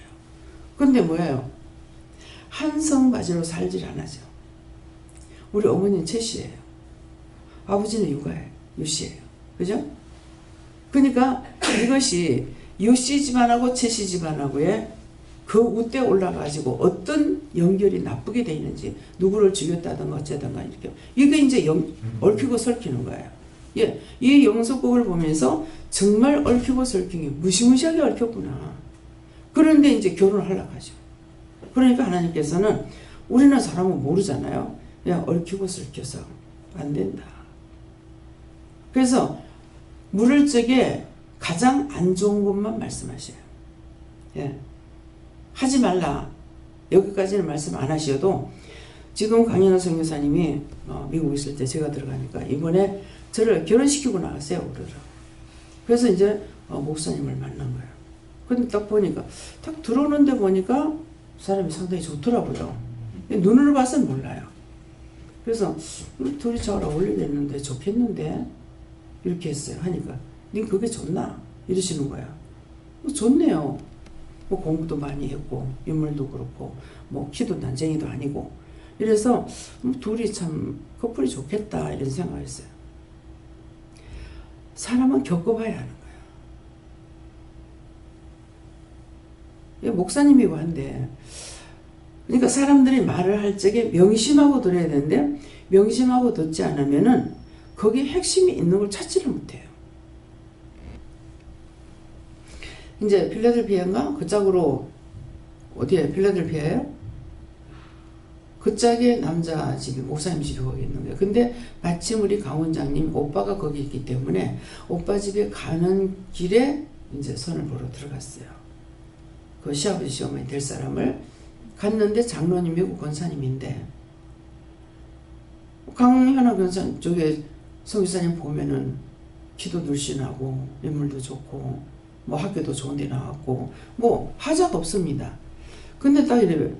근데 뭐예요? 한성바지로 살질 않아죠. 우리 어머니는 채씨예요. 아버지는 유씨예요. 그죠? 그러니까 이것이 유씨 집안하고 채씨 집안하고의 그 우대에 올라가지고 어떤 연결이 나쁘게 돼 있는지 누구를 죽였다든가 어쩌든가 이렇게 이게 이제 얽히고 설키는 거예요. 예, 이 영속곡을 보면서 정말 얽히고 설킨 게 무시무시하게 얽혔구나. 그런데 이제 결혼을 하려고 하죠. 그러니까 하나님께서는 우리는 사람은 모르잖아요. 그냥 얽히고 설켜서 안 된다. 그래서 물을 적에 가장 안 좋은 것만 말씀하셔요. 예. 하지 말라. 여기까지는 말씀 안 하셔도 지금 강현우 선교사님이 미국에 있을 때 제가 들어가니까 이번에 저를 결혼시키고 나갔어요. 우리를. 그래서 이제 목사님을 만난 거예요. 근데 딱 보니까 딱 들어오는데 보니까 사람이 상당히 좋더라고요. 눈으로 봐서는 몰라요. 그래서 둘이 잘 어울리겠는데 좋겠는데 이렇게 했어요. 하니까 님 그게 좋나? 이러시는 거야. 좋네요. 뭐 공부도 많이 했고 인물도 그렇고 뭐 키도 난쟁이도 아니고 이래서 둘이 참 커플이 좋겠다 이런 생각을 했어요. 사람은 겪어봐야 하는 거예요. 목사님이고 한데 그러니까 사람들이 말을 할 적에 명심하고 들어야 되는데 명심하고 듣지 않으면은 거기에 핵심이 있는 걸 찾지를 못해요. 이제 필라델피아인가? 그 짝으로 어디에? 필라델피아예요? 그 짝에 남자 집이 목사님 집이 거기 있는 거예요. 근데 마침 우리 강 원장님 오빠가 거기 있기 때문에 오빠 집에 가는 길에 이제 선을 보러 들어갔어요. 그 시아버지 시어머니 될 사람을 갔는데 장로님이고 권사님인데 강현아 권사 쪽에 성교사님 보면은 키도 늘씬하고 인물도 좋고 뭐 학교도 좋은 데 나왔고 뭐 하자가 없습니다. 근데 딱 이래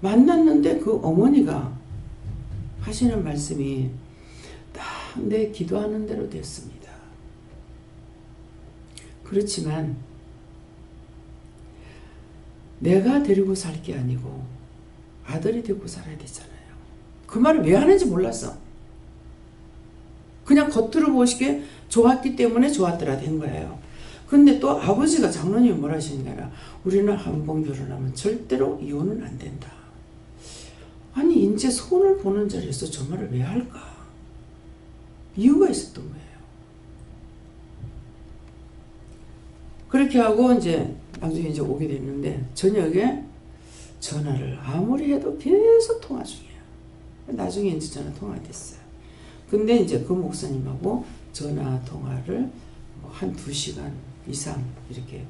만났는데 그 어머니가 하시는 말씀이 딱 내 기도하는 대로 됐습니다. 그렇지만 내가 데리고 살 게 아니고 아들이 데리고 살아야 되잖아요. 그 말을 왜 하는지 몰랐어. 그냥 겉으로 보시기에 좋았기 때문에 좋았더라 된 거예요. 근데 또 아버지가 장로님이 뭐라 하시냐면 우리는 한 번 결혼하면 절대로 이혼은 안 된다. 아니 이제 손을 보는 자리에서 저 말을 왜 할까? 이유가 있었던 거예요. 그렇게 하고 이제 나중에 이제 오게 됐는데 저녁에 전화를 아무리 해도 계속 통화 중이에요. 나중에 이제 전화 통화가 됐어요. 근데 이제 그 목사님하고 전화 통화를 한 2시간 이상 이렇게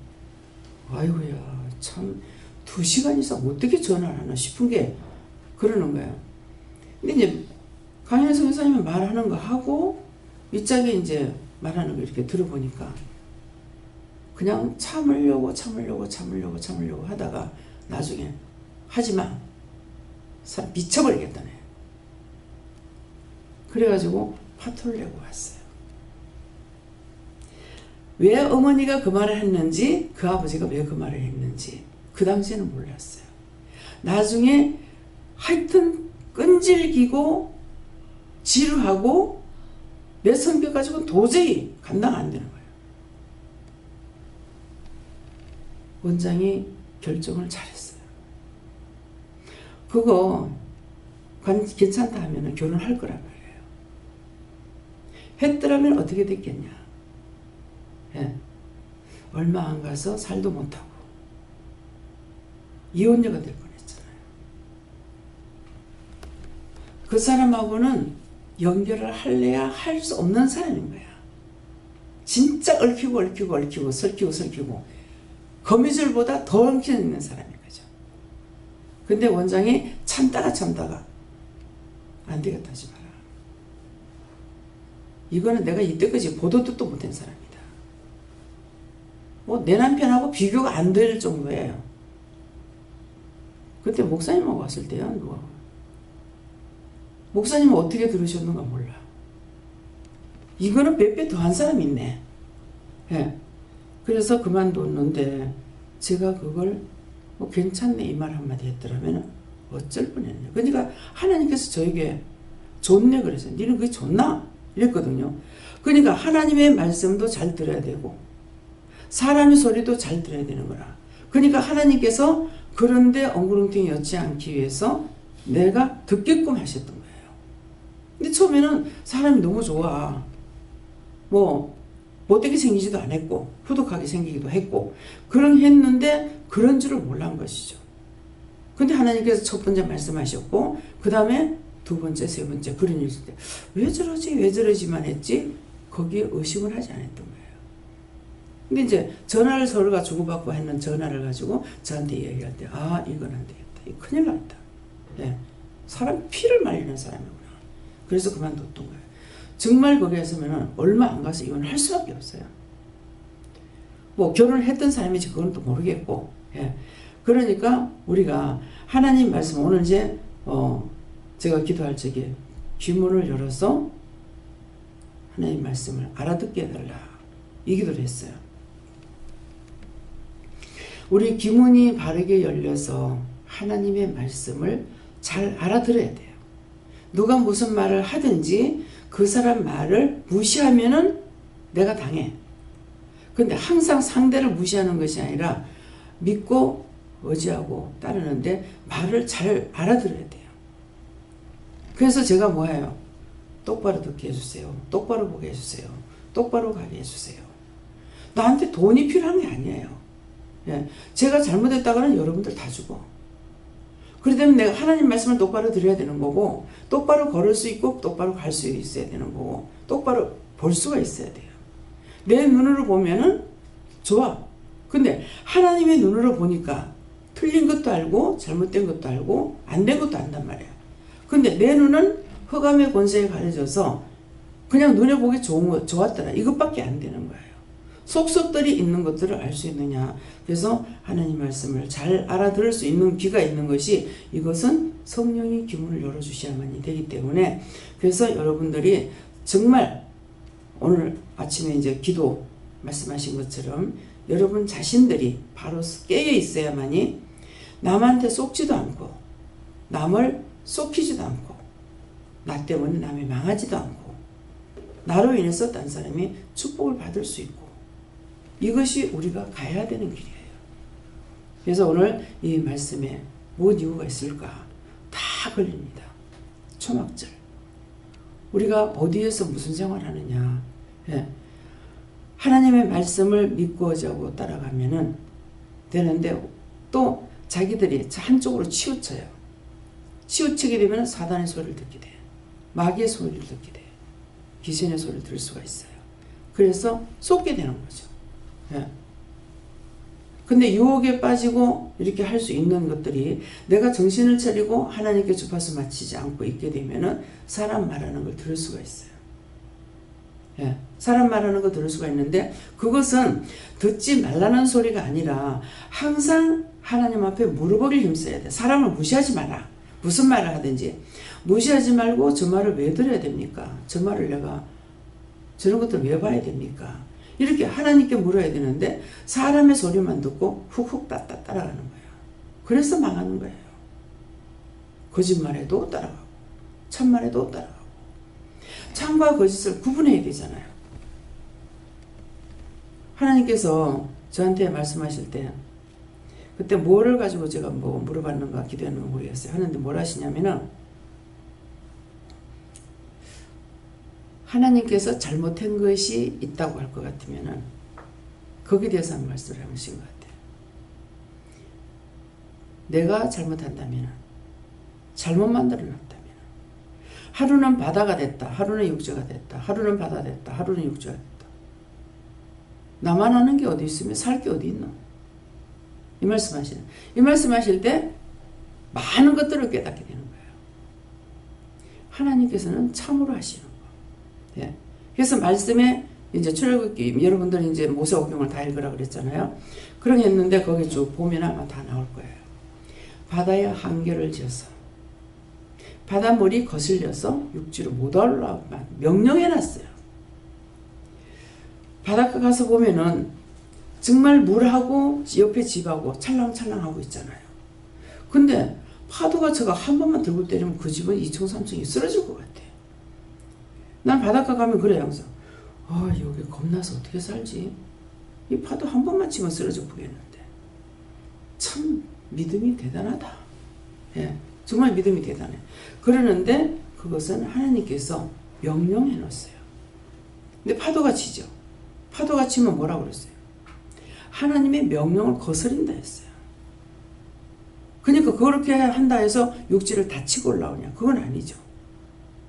아이고야 참 2시간 이상 어떻게 전화를 하나 싶은 게 그러는 거예요. 근데 이제 강현우 선교사님이 말하는 거 하고 윗짝에 이제 말하는 거 이렇게 들어보니까 그냥 참으려고 하다가 나중에 하지마 사람 미쳐버리겠다네. 그래가지고 파토를 내고 왔어요. 왜 어머니가 그 말을 했는지 그 아버지가 왜 그 말을 했는지 그 당시에는 몰랐어요. 나중에 하여튼 끈질기고 지루하고 내 성격 가지고는 도저히 감당 안 되는 거예요. 원장이 결정을 잘했어요. 그거 괜찮다 하면 결혼할 거란 말이에요. 했더라면 어떻게 됐겠냐. 예. 얼마 안 가서 살도 못하고 이혼녀가 될 뻔했잖아요. 그 사람하고는 연결을 할래야 할 수 없는 사람인 거야. 진짜 얽히고 설키고 거미줄보다 더 얽혀 있는 사람인 거죠. 근데 원장이 참다가 안 되겠다 하지 마라. 이거는 내가 이때까지 보도 듣도 못한 사람이다. 뭐 내 남편하고 비교가 안 될 정도예요. 그때 목사님하고 왔을 때요. 누가 목사님은 어떻게 들으셨는가 몰라. 이거는 몇 배 더한 사람이 있네. 예. 그래서 그만뒀는데 제가 그걸 뭐 괜찮네 이 말 한마디 했더라면 어쩔 뻔했냐. 그러니까 하나님께서 저에게 좋네 그랬어요. 니는 그게 좋나? 이랬거든요. 그러니까 하나님의 말씀도 잘 들어야 되고 사람의 소리도 잘 들어야 되는 거라. 그러니까 하나님께서 그런데 엉구렁텅이 였지 않기 위해서 내가 듣게끔 하셨던 거예요. 근데 처음에는 사람이 너무 좋아. 뭐 못되게 생기지도 않았고 후덕하게 생기기도 했고 그런 했는데 그런 줄을 몰란 것이죠. 근데 하나님께서 첫 번째 말씀하셨고 그 다음에 두 번째, 세 번째 그런 일일 때 왜 저러지? 왜 저러지만 했지? 거기에 의심을 하지 않았던 거예요. 근데 이제 전화를 서로가 주고받고 했는 전화를 가지고 저한테 이야기할 때 아 이건 안 되겠다. 이거 큰일 났다. 예. 사람 피를 말리는 사람이구나. 그래서 그만뒀던 거예요. 정말 거기에 서면 얼마 안 가서 이혼을 할 수밖에 없어요. 뭐 결혼을 했던 사람이지 그건 또 모르겠고. 예. 그러니까 우리가 하나님 말씀 오늘 이제 제가 기도할 적에 귀문을 열어서 하나님 말씀을 알아듣게 해달라 이 기도를 했어요. 우리 귀문이 바르게 열려서 하나님의 말씀을 잘 알아들어야 돼요. 누가 무슨 말을 하든지 그 사람 말을 무시하면은 내가 당해. 근데 항상 상대를 무시하는 것이 아니라 믿고 의지하고 따르는데 말을 잘 알아들어야 돼요. 그래서 제가 뭐해요? 똑바로 듣게 해주세요. 똑바로 보게 해주세요. 똑바로 가게 해주세요. 나한테 돈이 필요한 게 아니에요. 예. 제가 잘못했다가는 여러분들 다 죽어. 그러려면 내가 하나님 말씀을 똑바로 드려야 되는 거고 똑바로 걸을 수 있고 똑바로 갈 수 있어야 되는 거고 똑바로 볼 수가 있어야 돼요. 내 눈으로 보면은 좋아. 근데 하나님의 눈으로 보니까 틀린 것도 알고 잘못된 것도 알고 안 된 것도 안단 말이야. 근데 내 눈은 흑암의 권세에 가려져서 그냥 눈에 보기 좋은 거 좋았더라 이것밖에 안 되는 거예요. 속속들이 있는 것들을 알 수 있느냐. 그래서 하나님 말씀을 잘 알아들을 수 있는 귀가 있는 것이 이것은 성령이 귀문을 열어주셔야만이 되기 때문에 그래서 여러분들이 정말 오늘 아침에 이제 기도 말씀하신 것처럼 여러분 자신들이 바로 깨어 있어야만이 남한테 속지도 않고 남을 속이지도 않고 나 때문에 남이 망하지도 않고 나로 인해서 딴 사람이 축복을 받을 수 있고 이것이 우리가 가야 되는 길이에요. 그래서 오늘 이 말씀에 뭔 이유가 있을까? 다 걸립니다. 초막절. 우리가 어디에서 무슨 생활을 하느냐. 예. 하나님의 말씀을 믿고 의지하고 따라가면은 되는데 또 자기들이 한쪽으로 치우쳐요. 치우치게 되면 사단의 소리를 듣게 돼요. 마귀의 소리를 듣게 돼요. 귀신의 소리를 들을 수가 있어요. 그래서 쏟게 되는 거죠. 예. 근데 유혹에 빠지고 이렇게 할 수 있는 것들이 내가 정신을 차리고 하나님께 주파수 맞추지 않고 있게 되면은 사람 말하는 걸 들을 수가 있어요. 예. 사람 말하는 거 들을 수가 있는데 그것은 듣지 말라는 소리가 아니라 항상 하나님 앞에 무릎을 힘써야 돼. 사람을 무시하지 마라. 무슨 말을 하든지 무시하지 말고 저 말을 왜 들어야 됩니까? 저 말을 내가 저런 것들 왜 봐야 됩니까? 이렇게 하나님께 물어야 되는데 사람의 소리만 듣고 훅훅 따라가는 거예요. 그래서 망하는 거예요. 거짓말에도 따라가고 참말에도 따라가고 참과 거짓을 구분해야 되잖아요. 하나님께서 저한테 말씀하실 때 그때 뭐를 가지고 제가 뭐 물어봤는가 기도했는가 모르겠어요. 하는데 뭘 하시냐면은 하나님께서 잘못한 것이 있다고 할 것 같으면은 거기에 대해서 한 말씀을 하신 것 같아요. 내가 잘못한다면 잘못 만들어놨다면 하루는 바다가 됐다. 하루는 육지가 됐다. 하루는 바다 됐다. 하루는 육지가 됐다. 나만 아는 게 어디 있으면 살 게 어디 있노? 이 말씀하실 때 많은 것들을 깨닫게 되는 거예요. 하나님께서는 참으로 하시는 거예요. 예. 그래서 말씀에 이제 출애굽기 여러분들이 이제 모세오경을 다 읽으라 그랬잖아요. 그런 게 있는데 거기 쭉 보면 아마 다 나올 거예요. 바다에 한계를 지어서 바닷물이 거슬려서 육지로 못 올라오고 명령해놨어요. 바닷가 가서 보면은 정말 물하고 옆에 집하고 찰랑찰랑하고 있잖아요. 근데 파도가 저가 한 번만 들고 때리면 그 집은 2층 3층이 쓰러질 것 같아. 난 바닷가 가면 그래 항상. 여기 겁나서 어떻게 살지? 이 파도 한 번만 치면 쓰러져 보겠는데. 참 믿음이 대단하다. 예, 정말 믿음이 대단해. 그러는데 그것은 하나님께서 명령해 놓았어요. 근데 파도가 치죠. 파도가 치면 뭐라고 그랬어요? 하나님의 명령을 거스린다 했어요. 그러니까 그렇게 한다 해서 육지를 다치고 올라오냐? 그건 아니죠.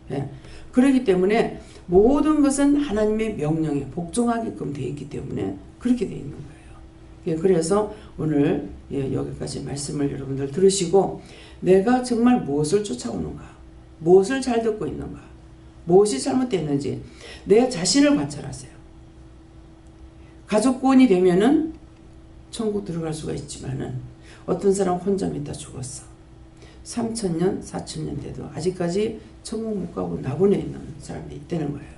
예. 그렇기 때문에 모든 것은 하나님의 명령에 복종하게끔 되어 있기 때문에 그렇게 되어 있는 거예요. 예, 그래서 오늘 여기까지 말씀을 여러분들 들으시고 내가 정말 무엇을 쫓아오는가? 무엇을 잘 듣고 있는가? 무엇이 잘못됐는지 내 자신을 관찰하세요. 가족구원이 되면은 천국 들어갈 수가 있지만은 어떤 사람 혼자 믿다 죽었어. 3000년, 4000년 돼도 아직까지 천국 못 가고 나분에 있는 사람이 있다는 거예요.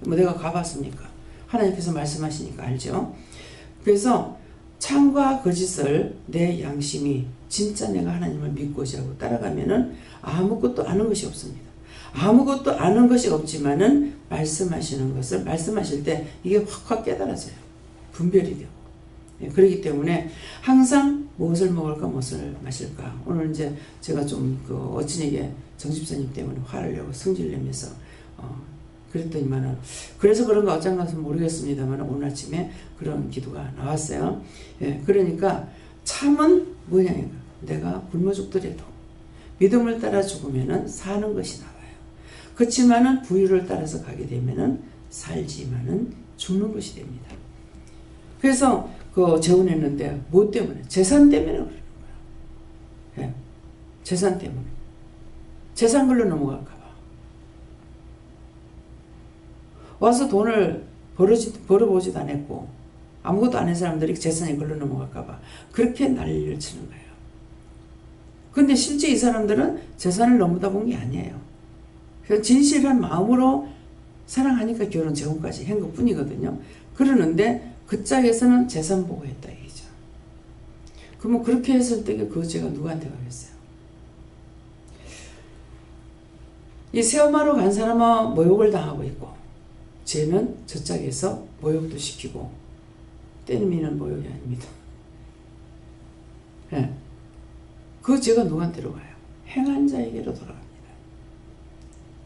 뭐 내가 가봤으니까. 하나님께서 말씀하시니까 알죠. 그래서 참과 거짓을 내 양심이 진짜 내가 하나님을 믿고자 하고 따라가면은 아무것도 아는 것이 없습니다. 아무것도 아는 것이 없지만은 말씀하시는 것을 말씀하실 때 이게 확확 깨달아져요. 분별이 되고. 예, 그렇기 때문에 항상 무엇을 먹을까 무엇을 마실까. 오늘 이제 제가 좀 그 어친에게 정집사님 때문에 화를 내고 성질 내면서 그랬더니만은 그래서 그런가 어쩐가서 모르겠습니다만 오늘 아침에 그런 기도가 나왔어요. 예, 그러니까 참은 뭐냐, 내가 굶어 죽더라도 믿음을 따라 죽으면은 사는 것이 나와요. 그렇지만은 부유를 따라서 가게 되면은 살지만은 죽는 것이 됩니다. 그래서 그 재혼했는데 뭐 때문에? 재산 때문에 그러는 거야. 예, 재산 때문에. 재산 걸로 넘어갈까 봐. 와서 돈을 벌어보지도 않았고 아무것도 안 한 사람들이 재산이 걸로 넘어갈까 봐 그렇게 난리를 치는 거예요. 근데 실제 이 사람들은 재산을 넘어다 본 게 아니에요. 그래서 진실한 마음으로 사랑하니까 결혼 재혼까지 한 것 뿐이거든요. 그러는데 그 짝에서는 재산 보고 했다 얘기죠. 그러면 그렇게 했을 때 그 죄가 누구한테 가겠어요? 이 세엄하러 간 사람은 모욕을 당하고 있고 죄는 저 짝에서 모욕도 시키고 때리미는 모욕이 아닙니다. 네. 그 죄가 누구한테로 가요? 행한 자에게로 돌아갑니다.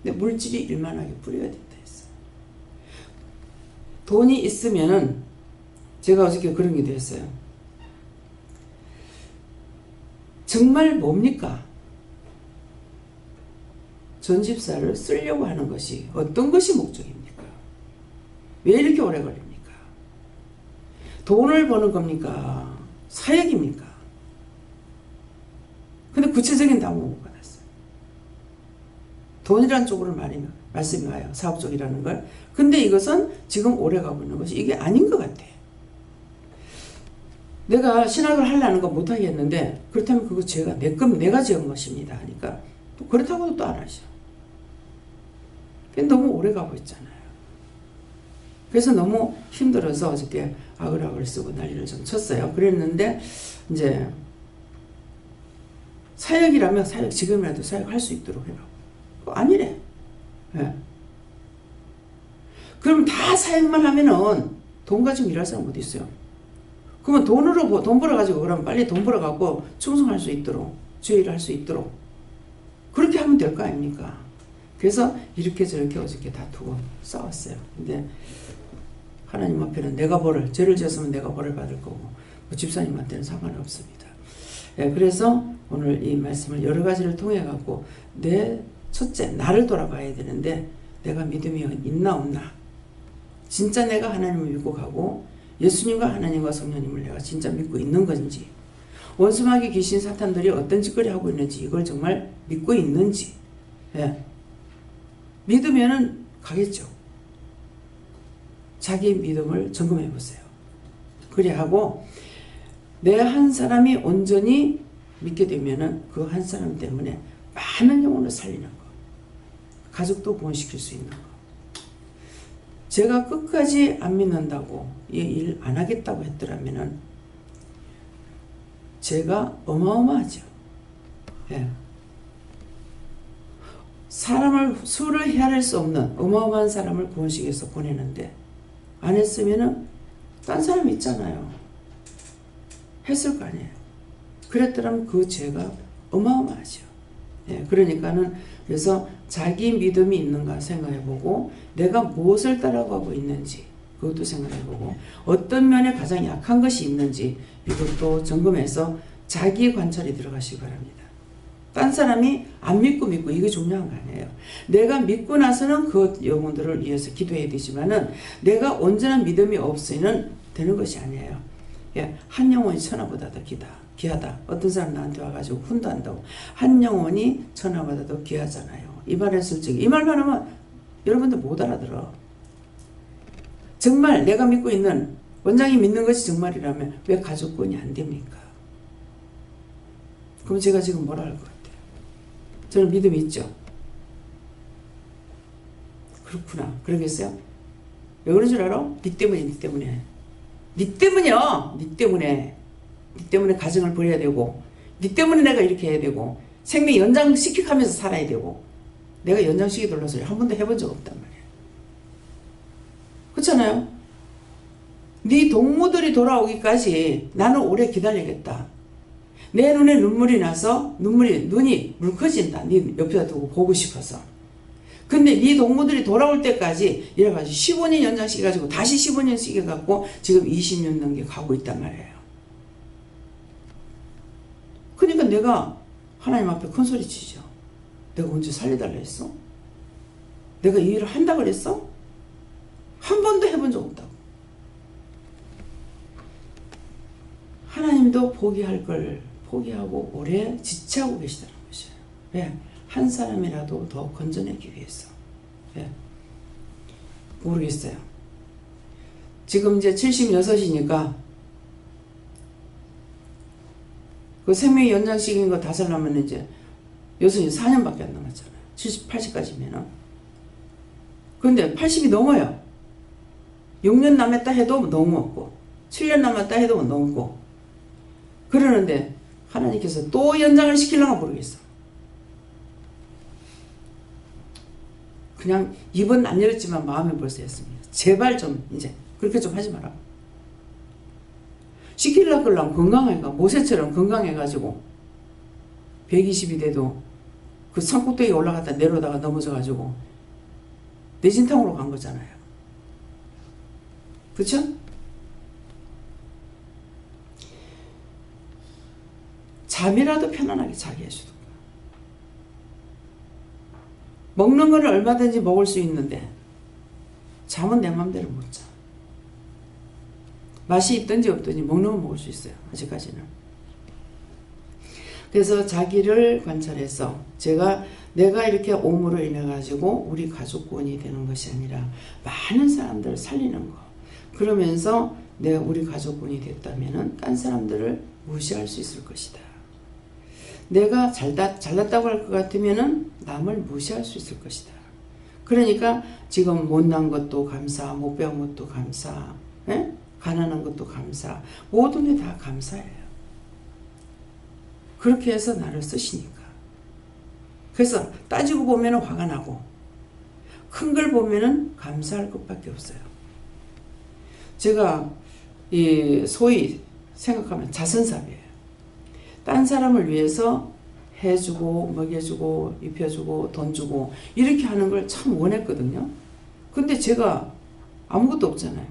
근데 물질이 일만하게 뿌리가 된다 했어요. 돈이 있으면은 제가 어저께 그런 게 됐어요. 정말 뭡니까? 전집사를 쓰려고 하는 것이 어떤 것이 목적입니까? 왜 이렇게 오래 걸립니까? 돈을 버는 겁니까? 사역입니까? 근데 구체적인 답은 못 받았어요. 돈이란 쪽으로 말씀이 와요. 사업 쪽이라는 걸. 근데 이것은 지금 오래 가고 있는 것이 이게 아닌 것 같아. 내가 신학을 하려는 거 못하겠는데 그렇다면 그거 죄가 내가 지은 것입니다 하니까 또 그렇다고도 또 안 하셔. 너무 오래 가고 있잖아요. 그래서 너무 힘들어서 어저께 아글아글 쓰고 난리를 좀 쳤어요. 그랬는데 이제 사역이라면 사역 지금이라도 사역할 수 있도록 해라. 아니래. 네. 그럼 다 사역만 하면은 돈 가지고 일할 사람 어디 있어요? 그러면 돈 벌어가지고 그러면 빨리 돈 벌어갖고 충성할 수 있도록 주의를 할 수 있도록 그렇게 하면 될 거 아닙니까? 그래서 이렇게 저렇게 어저께 다투고 싸웠어요. 근데 하나님 앞에는 내가 죄를 지었으면 내가 벌을 받을 거고 뭐 집사님한테는 상관이 없습니다. 예, 그래서 오늘 이 말씀을 여러 가지를 통해 갖고 첫째 나를 돌아봐야 되는데 내가 믿음이 있나 없나, 진짜 내가 하나님을 믿고 가고 예수님과 하나님과 성령님을 내가 진짜 믿고 있는 건지, 원수마귀 귀신 사탄들이 어떤 짓거리 하고 있는지 이걸 정말 믿고 있는지, 예. 믿으면은 가겠죠. 자기 믿음을 점검해 보세요. 그래 하고 내 한 사람이 온전히 믿게 되면은 그 한 사람 때문에 많은 영혼을 살리는 거, 가족도 구원시킬 수 있는 거. 제가 끝까지 안 믿는다고 이 일 안 하겠다고 했더라면은 제가 어마어마하죠. 예. 수를 헤아릴 수 없는 어마어마한 사람을 구원시켜서 보내는데 안 했으면은 딴 사람 있잖아요. 했을 거 아니에요. 그랬더라면 그 죄가 어마어마하죠. 예, 그러니까는 그래서 자기 믿음이 있는가 생각해보고 내가 무엇을 따라가고 있는지 그것도 생각해보고 어떤 면에 가장 약한 것이 있는지 이것도 점검해서 자기 관찰이 들어가시기 바랍니다. 딴 사람이 안 믿고 이게 중요한 거 아니에요. 내가 믿고 나서는 그 영혼들을 위해서 기도해야 되지만은 내가 온전한 믿음이 없으면 되는 것이 아니에요. 예, 한 영혼이 천하보다 더 귀하다. 어떤 사람 나한테 와가지고 훈도한다고. 한 영혼이 천하보다 더 귀하잖아요. 이 말 했을 적에 이 말만 하면 여러분들 못 알아들어. 정말 내가 믿고 있는 원장이 믿는 것이 정말이라면 왜 가족권이 안 됩니까? 그럼 제가 지금 뭐라 할 것 같아요? 저는 믿음이 있죠. 그렇구나. 그러겠어요? 왜 그런 줄 알아? 니 때문에. 니 때문이야. 니 때문에 가정을 버려야 되고 니 때문에 내가 이렇게 해야 되고 생명 연장시키면서 살아야 되고 내가 연장시키돌려 소리 한 번도 해본 적 없단 말이야. 그렇잖아요? 네 동무들이 돌아오기까지 나는 오래 기다리겠다. 내 눈에 눈물이 나서 눈이 물커진다. 네 옆에다 두고 보고 싶어서. 근데 네 동무들이 돌아올 때까지 이래가지고 15년 연장시켜가지고 다시 15년 시켜갖고 지금 20년 넘게 가고 있단 말이에요. 그러니까 내가 하나님 앞에 큰 소리 치죠. 내가 언제 살려달라 했어? 내가 이 일을 한다 그랬어? 한 번도 해본 적 없다고. 하나님도 포기할 걸 포기하고 오래 지체하고 계시다는 것이에요. 왜? 한 사람이라도 더 건져내기 위해서. 왜? 모르겠어요. 지금 이제 76이니까 그 생명 연장시킨 거 다 살려면 이제 여섯이 4년밖에 안 남았잖아요. 70, 80까지면은. 근데 80이 넘어요. 6년 남았다 해도 넘었고 7년 남았다 해도 넘고 그러는데 하나님께서 또 연장을 시키려나 모르겠어. 그냥 입은 안 열었지만 마음은 벌써 했습니다. 제발 좀 이제 그렇게 좀 하지 마라. 시키려고 하려면 건강해가 모세처럼 건강해가지고 120이 돼도 그 산꼭대기에 올라갔다 내려오다가 넘어져가지고 내진탕으로 간 거잖아요. 그쵸? 잠이라도 편안하게 자게 해주든가. 먹는 거는 얼마든지 먹을 수 있는데 잠은 내 맘대로 못 자. 맛이 있든지 없든지 먹는 건 먹을 수 있어요. 아직까지는. 그래서 자기를 관찰해서 내가 이렇게 옴으로 인해 가지고 우리 가족권이 되는 것이 아니라 많은 사람들을 살리는 거. 그러면서 내가 우리 가족권이 됐다면은 딴 사람들을 무시할 수 있을 것이다. 내가 잘났다고 할 것 같으면은 남을 무시할 수 있을 것이다. 그러니까 지금 못난 것도 감사, 못 배운 것도 감사, 에? 가난한 것도 감사, 모든 게 다 감사해요. 그렇게 해서 나를 쓰시니까. 그래서 따지고 보면 화가 나고 큰 걸 보면 감사할 것밖에 없어요. 제가 소위 생각하면 자선사업이에요. 딴 사람을 위해서 해주고 먹여주고 입혀주고 돈 주고 이렇게 하는 걸 참 원했거든요. 근데 제가 아무것도 없잖아요.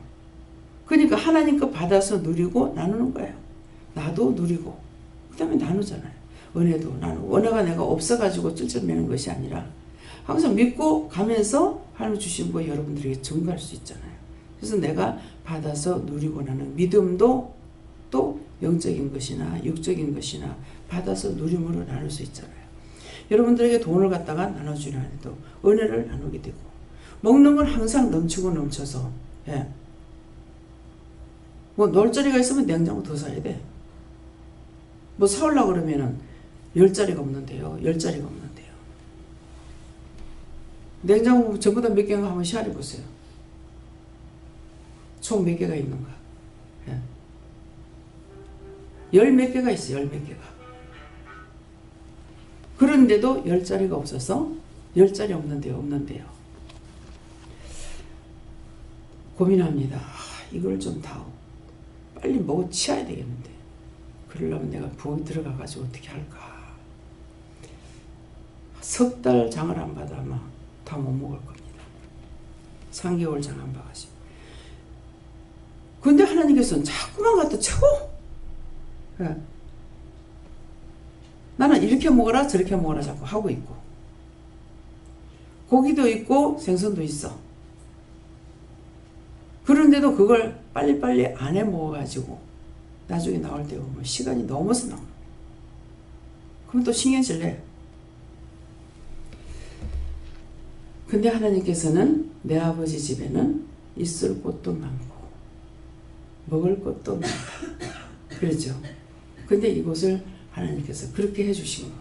그러니까 하나님 거 받아서 누리고 나누는 거예요. 나도 누리고 그 다음에 나누잖아요. 은혜도 나누고 은혜가 내가 없어가지고 찔찔매는 것이 아니라 항상 믿고 가면서 하나님 주신 거 여러분들에게 증거할 수 있잖아요. 그래서 내가 받아서 누리고 나는 믿음도 또 영적인 것이나 육적인 것이나 받아서 누림으로 나눌 수 있잖아요. 여러분들에게 돈을 갖다가 나눠주려 해도 은혜를 나누게 되고 먹는 건 항상 넘치고 넘쳐서 예. 뭐 놀자리가 있으면 냉장고 더 사야 돼. 뭐 사오려고 그러면은 10자리가 없는데요. 10자리가 없는데요. 냉장고 전부 다 몇 개인가 한번 시험해 보세요. 총 몇 개가 있는가. 예. 10몇 개가 있어요. 10몇 개가. 그런데도 10자리가 없어서 10자리 없는데요. 고민합니다. 이걸 좀 다 빨리 먹어 치워야 되겠는데. 그러려면 내가 부엌에 들어가가지고 어떻게 할까. 석 달 장을 안 받아 아마 다 못 먹을 겁니다. 3개월 장 안 봐가지고. 근데 하나님께서는 자꾸만 갖다 채워. 예. 나는 이렇게 먹어라 저렇게 먹어라 자꾸 하고 있고, 고기도 있고 생선도 있어. 그런데도 그걸 빨리빨리 안 해 먹어가지고 나중에 나올 때 보면 시간이 넘어서 나와. 그럼 또 신경질 내. 근데 하나님께서는 내 아버지 집에는 있을 곳도 많고 먹을 것도 많다. 그렇죠. 근데 이곳을 하나님께서 그렇게 해주신 거.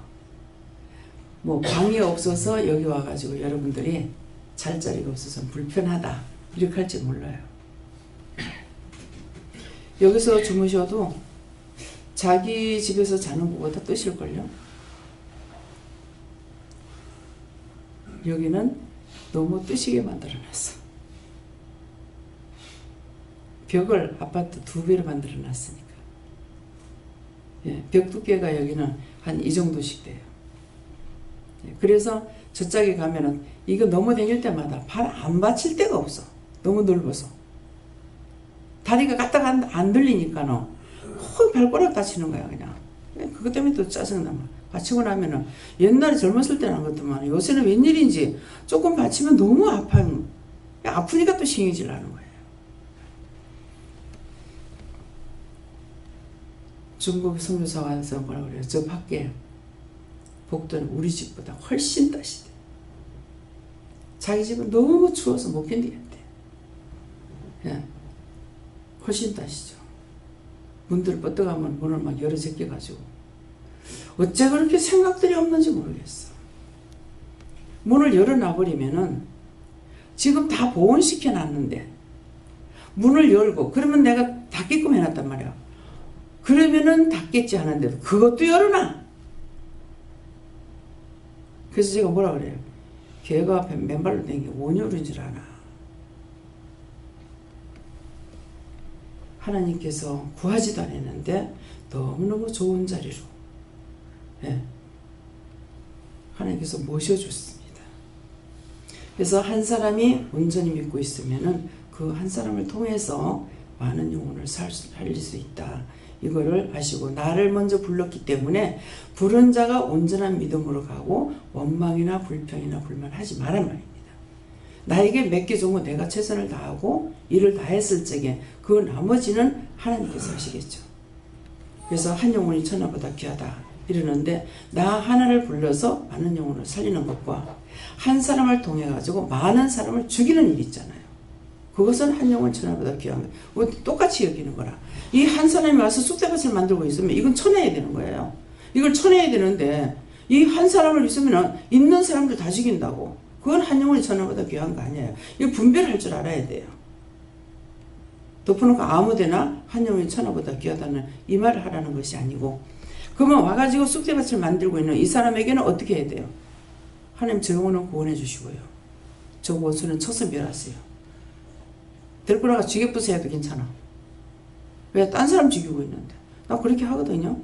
뭐 방이 없어서 여기 와가지고 여러분들이 잘 자리가 없어서 불편하다 이렇게 할지 몰라요. 여기서 주무셔도 자기 집에서 자는 것보다 뜨실걸요. 여기는 너무 뜨시게 만들어놨어. 벽을 아파트 2배로 만들어놨으니까. 예, 벽 두께가 여기는 한 이 정도씩 돼요. 예, 그래서 저짝에 가면은 이거 너무 다닐 때마다 발 안 받칠 데가 없어. 너무 넓어서. 다리가 갔다가 안 들리니까는 확 발가락 다치는 거야 그냥. 예, 그것 때문에 또 짜증나면. 받치고 나면은 옛날에 젊었을 때는 안 그렇더만 요새는 웬일인지 조금 받치면 너무 아파요. 아프니까 또 신경질 나는 거예요. 중국 선교사 와서 뭐라 그래요? 저 밖에 복도는 우리 집보다 훨씬 따시대. 자기 집은 너무 추워서 못 견디겠대. 예. 훨씬 따시죠. 문들을 뻗어가면 문을 막 열어 제껴가지고. 어째 그렇게 생각들이 없는지 모르겠어. 문을 열어놔버리면은 지금 다 보온시켜 놨는데 문을 열고 그러면 내가 닫게끔 해놨단 말이야. 그러면은 닫겠지 하는데도 그것도 열어놔. 그래서 제가 뭐라 그래요? 걔가 맨발로 댕겨 온열인 줄 아나. 하나님께서 구하지도 않았는데 너무너무 좋은 자리로 예, 하나님께서 모셔줬습니다. 그래서 한 사람이 온전히 믿고 있으면은 그 한 사람을 통해서 많은 영혼을 살릴 수 있다. 이거를 아시고 나를 먼저 불렀기 때문에 부른 자가 온전한 믿음으로 가고 원망이나 불평이나 불만하지 말란 말입니다. 나에게 맡겨준 거 내가 최선을 다하고 일을 다했을 적에 그 나머지는 하나님께서 하시겠죠. 그래서 한 영혼이 천하보다 귀하다 이러는데 나 하나를 불러서 많은 영혼을 살리는 것과 한 사람을 통해 가지고 많은 사람을 죽이는 일이 있잖아요. 그것은 한 영혼 천하보다 귀한 거예요. 똑같이 여기는 거라. 이 한 사람이 와서 쑥대밭을 만들고 있으면 이건 쳐내야 되는 거예요. 이걸 쳐내야 되는데 이 한 사람을 있으면 있는 사람들 다 죽인다고. 그건 한 영혼이 천하보다 귀한 거 아니에요. 이거 분별할 줄 알아야 돼요. 덮어놓고 아무데나 한 영혼이 천하보다 귀하다는 이 말을 하라는 것이 아니고, 그러면 와가지고 쑥대밭을 만들고 있는 이 사람에게는 어떻게 해야 돼요? 하나님 저 영혼은 구원해 주시고요. 저 원수는 쳐서 멸하세요. 데리고 나가 죽여 부숴야 도 괜찮아. 왜? 딴 사람 죽이고 있는데. 나 그렇게 하거든요.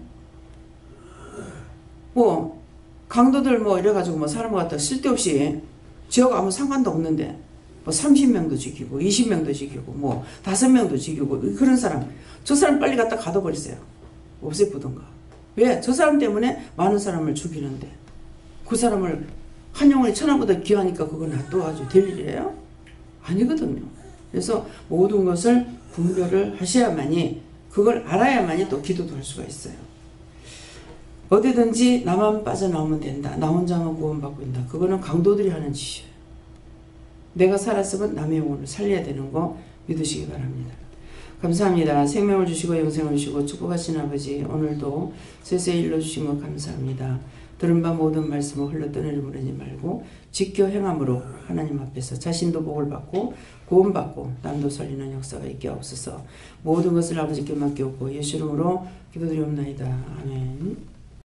뭐 강도들 뭐 이래가지고 뭐 사람 갖다 쓸데없이 지역 아무 상관도 없는데 뭐 30명도 죽이고 20명도 죽이고 뭐 5명도 죽이고 그런 사람, 저 사람 빨리 갖다 가둬버리세요. 없애보던가. 왜? 저 사람 때문에 많은 사람을 죽이는데 그 사람을 한 영혼이 천하보다 귀하니까 그거 놔둬가지고 될 일이에요? 아니거든요. 그래서 모든 것을 분별을 하셔야만이, 그걸 알아야만이 또 기도도 할 수가 있어요. 어디든지 나만 빠져나오면 된다. 나 혼자만 구원받고 있다. 그거는 강도들이 하는 짓이에요. 내가 살았으면 남의 영혼을 살려야 되는 거 믿으시기 바랍니다. 감사합니다. 생명을 주시고 영생을 주시고 축복하신 아버지, 오늘도 세세히 일러주신 것 감사합니다. 들은 바 모든 말씀을 흘러떠내려 보내지 말고 지켜 행함으로 하나님 앞에서 자신도 복을 받고 구원받고 남도 살리는 역사가 있게 하옵소서. 모든 것을 아버지께 맡기옵고 예수 이름으로 기도드리옵나이다. 아멘.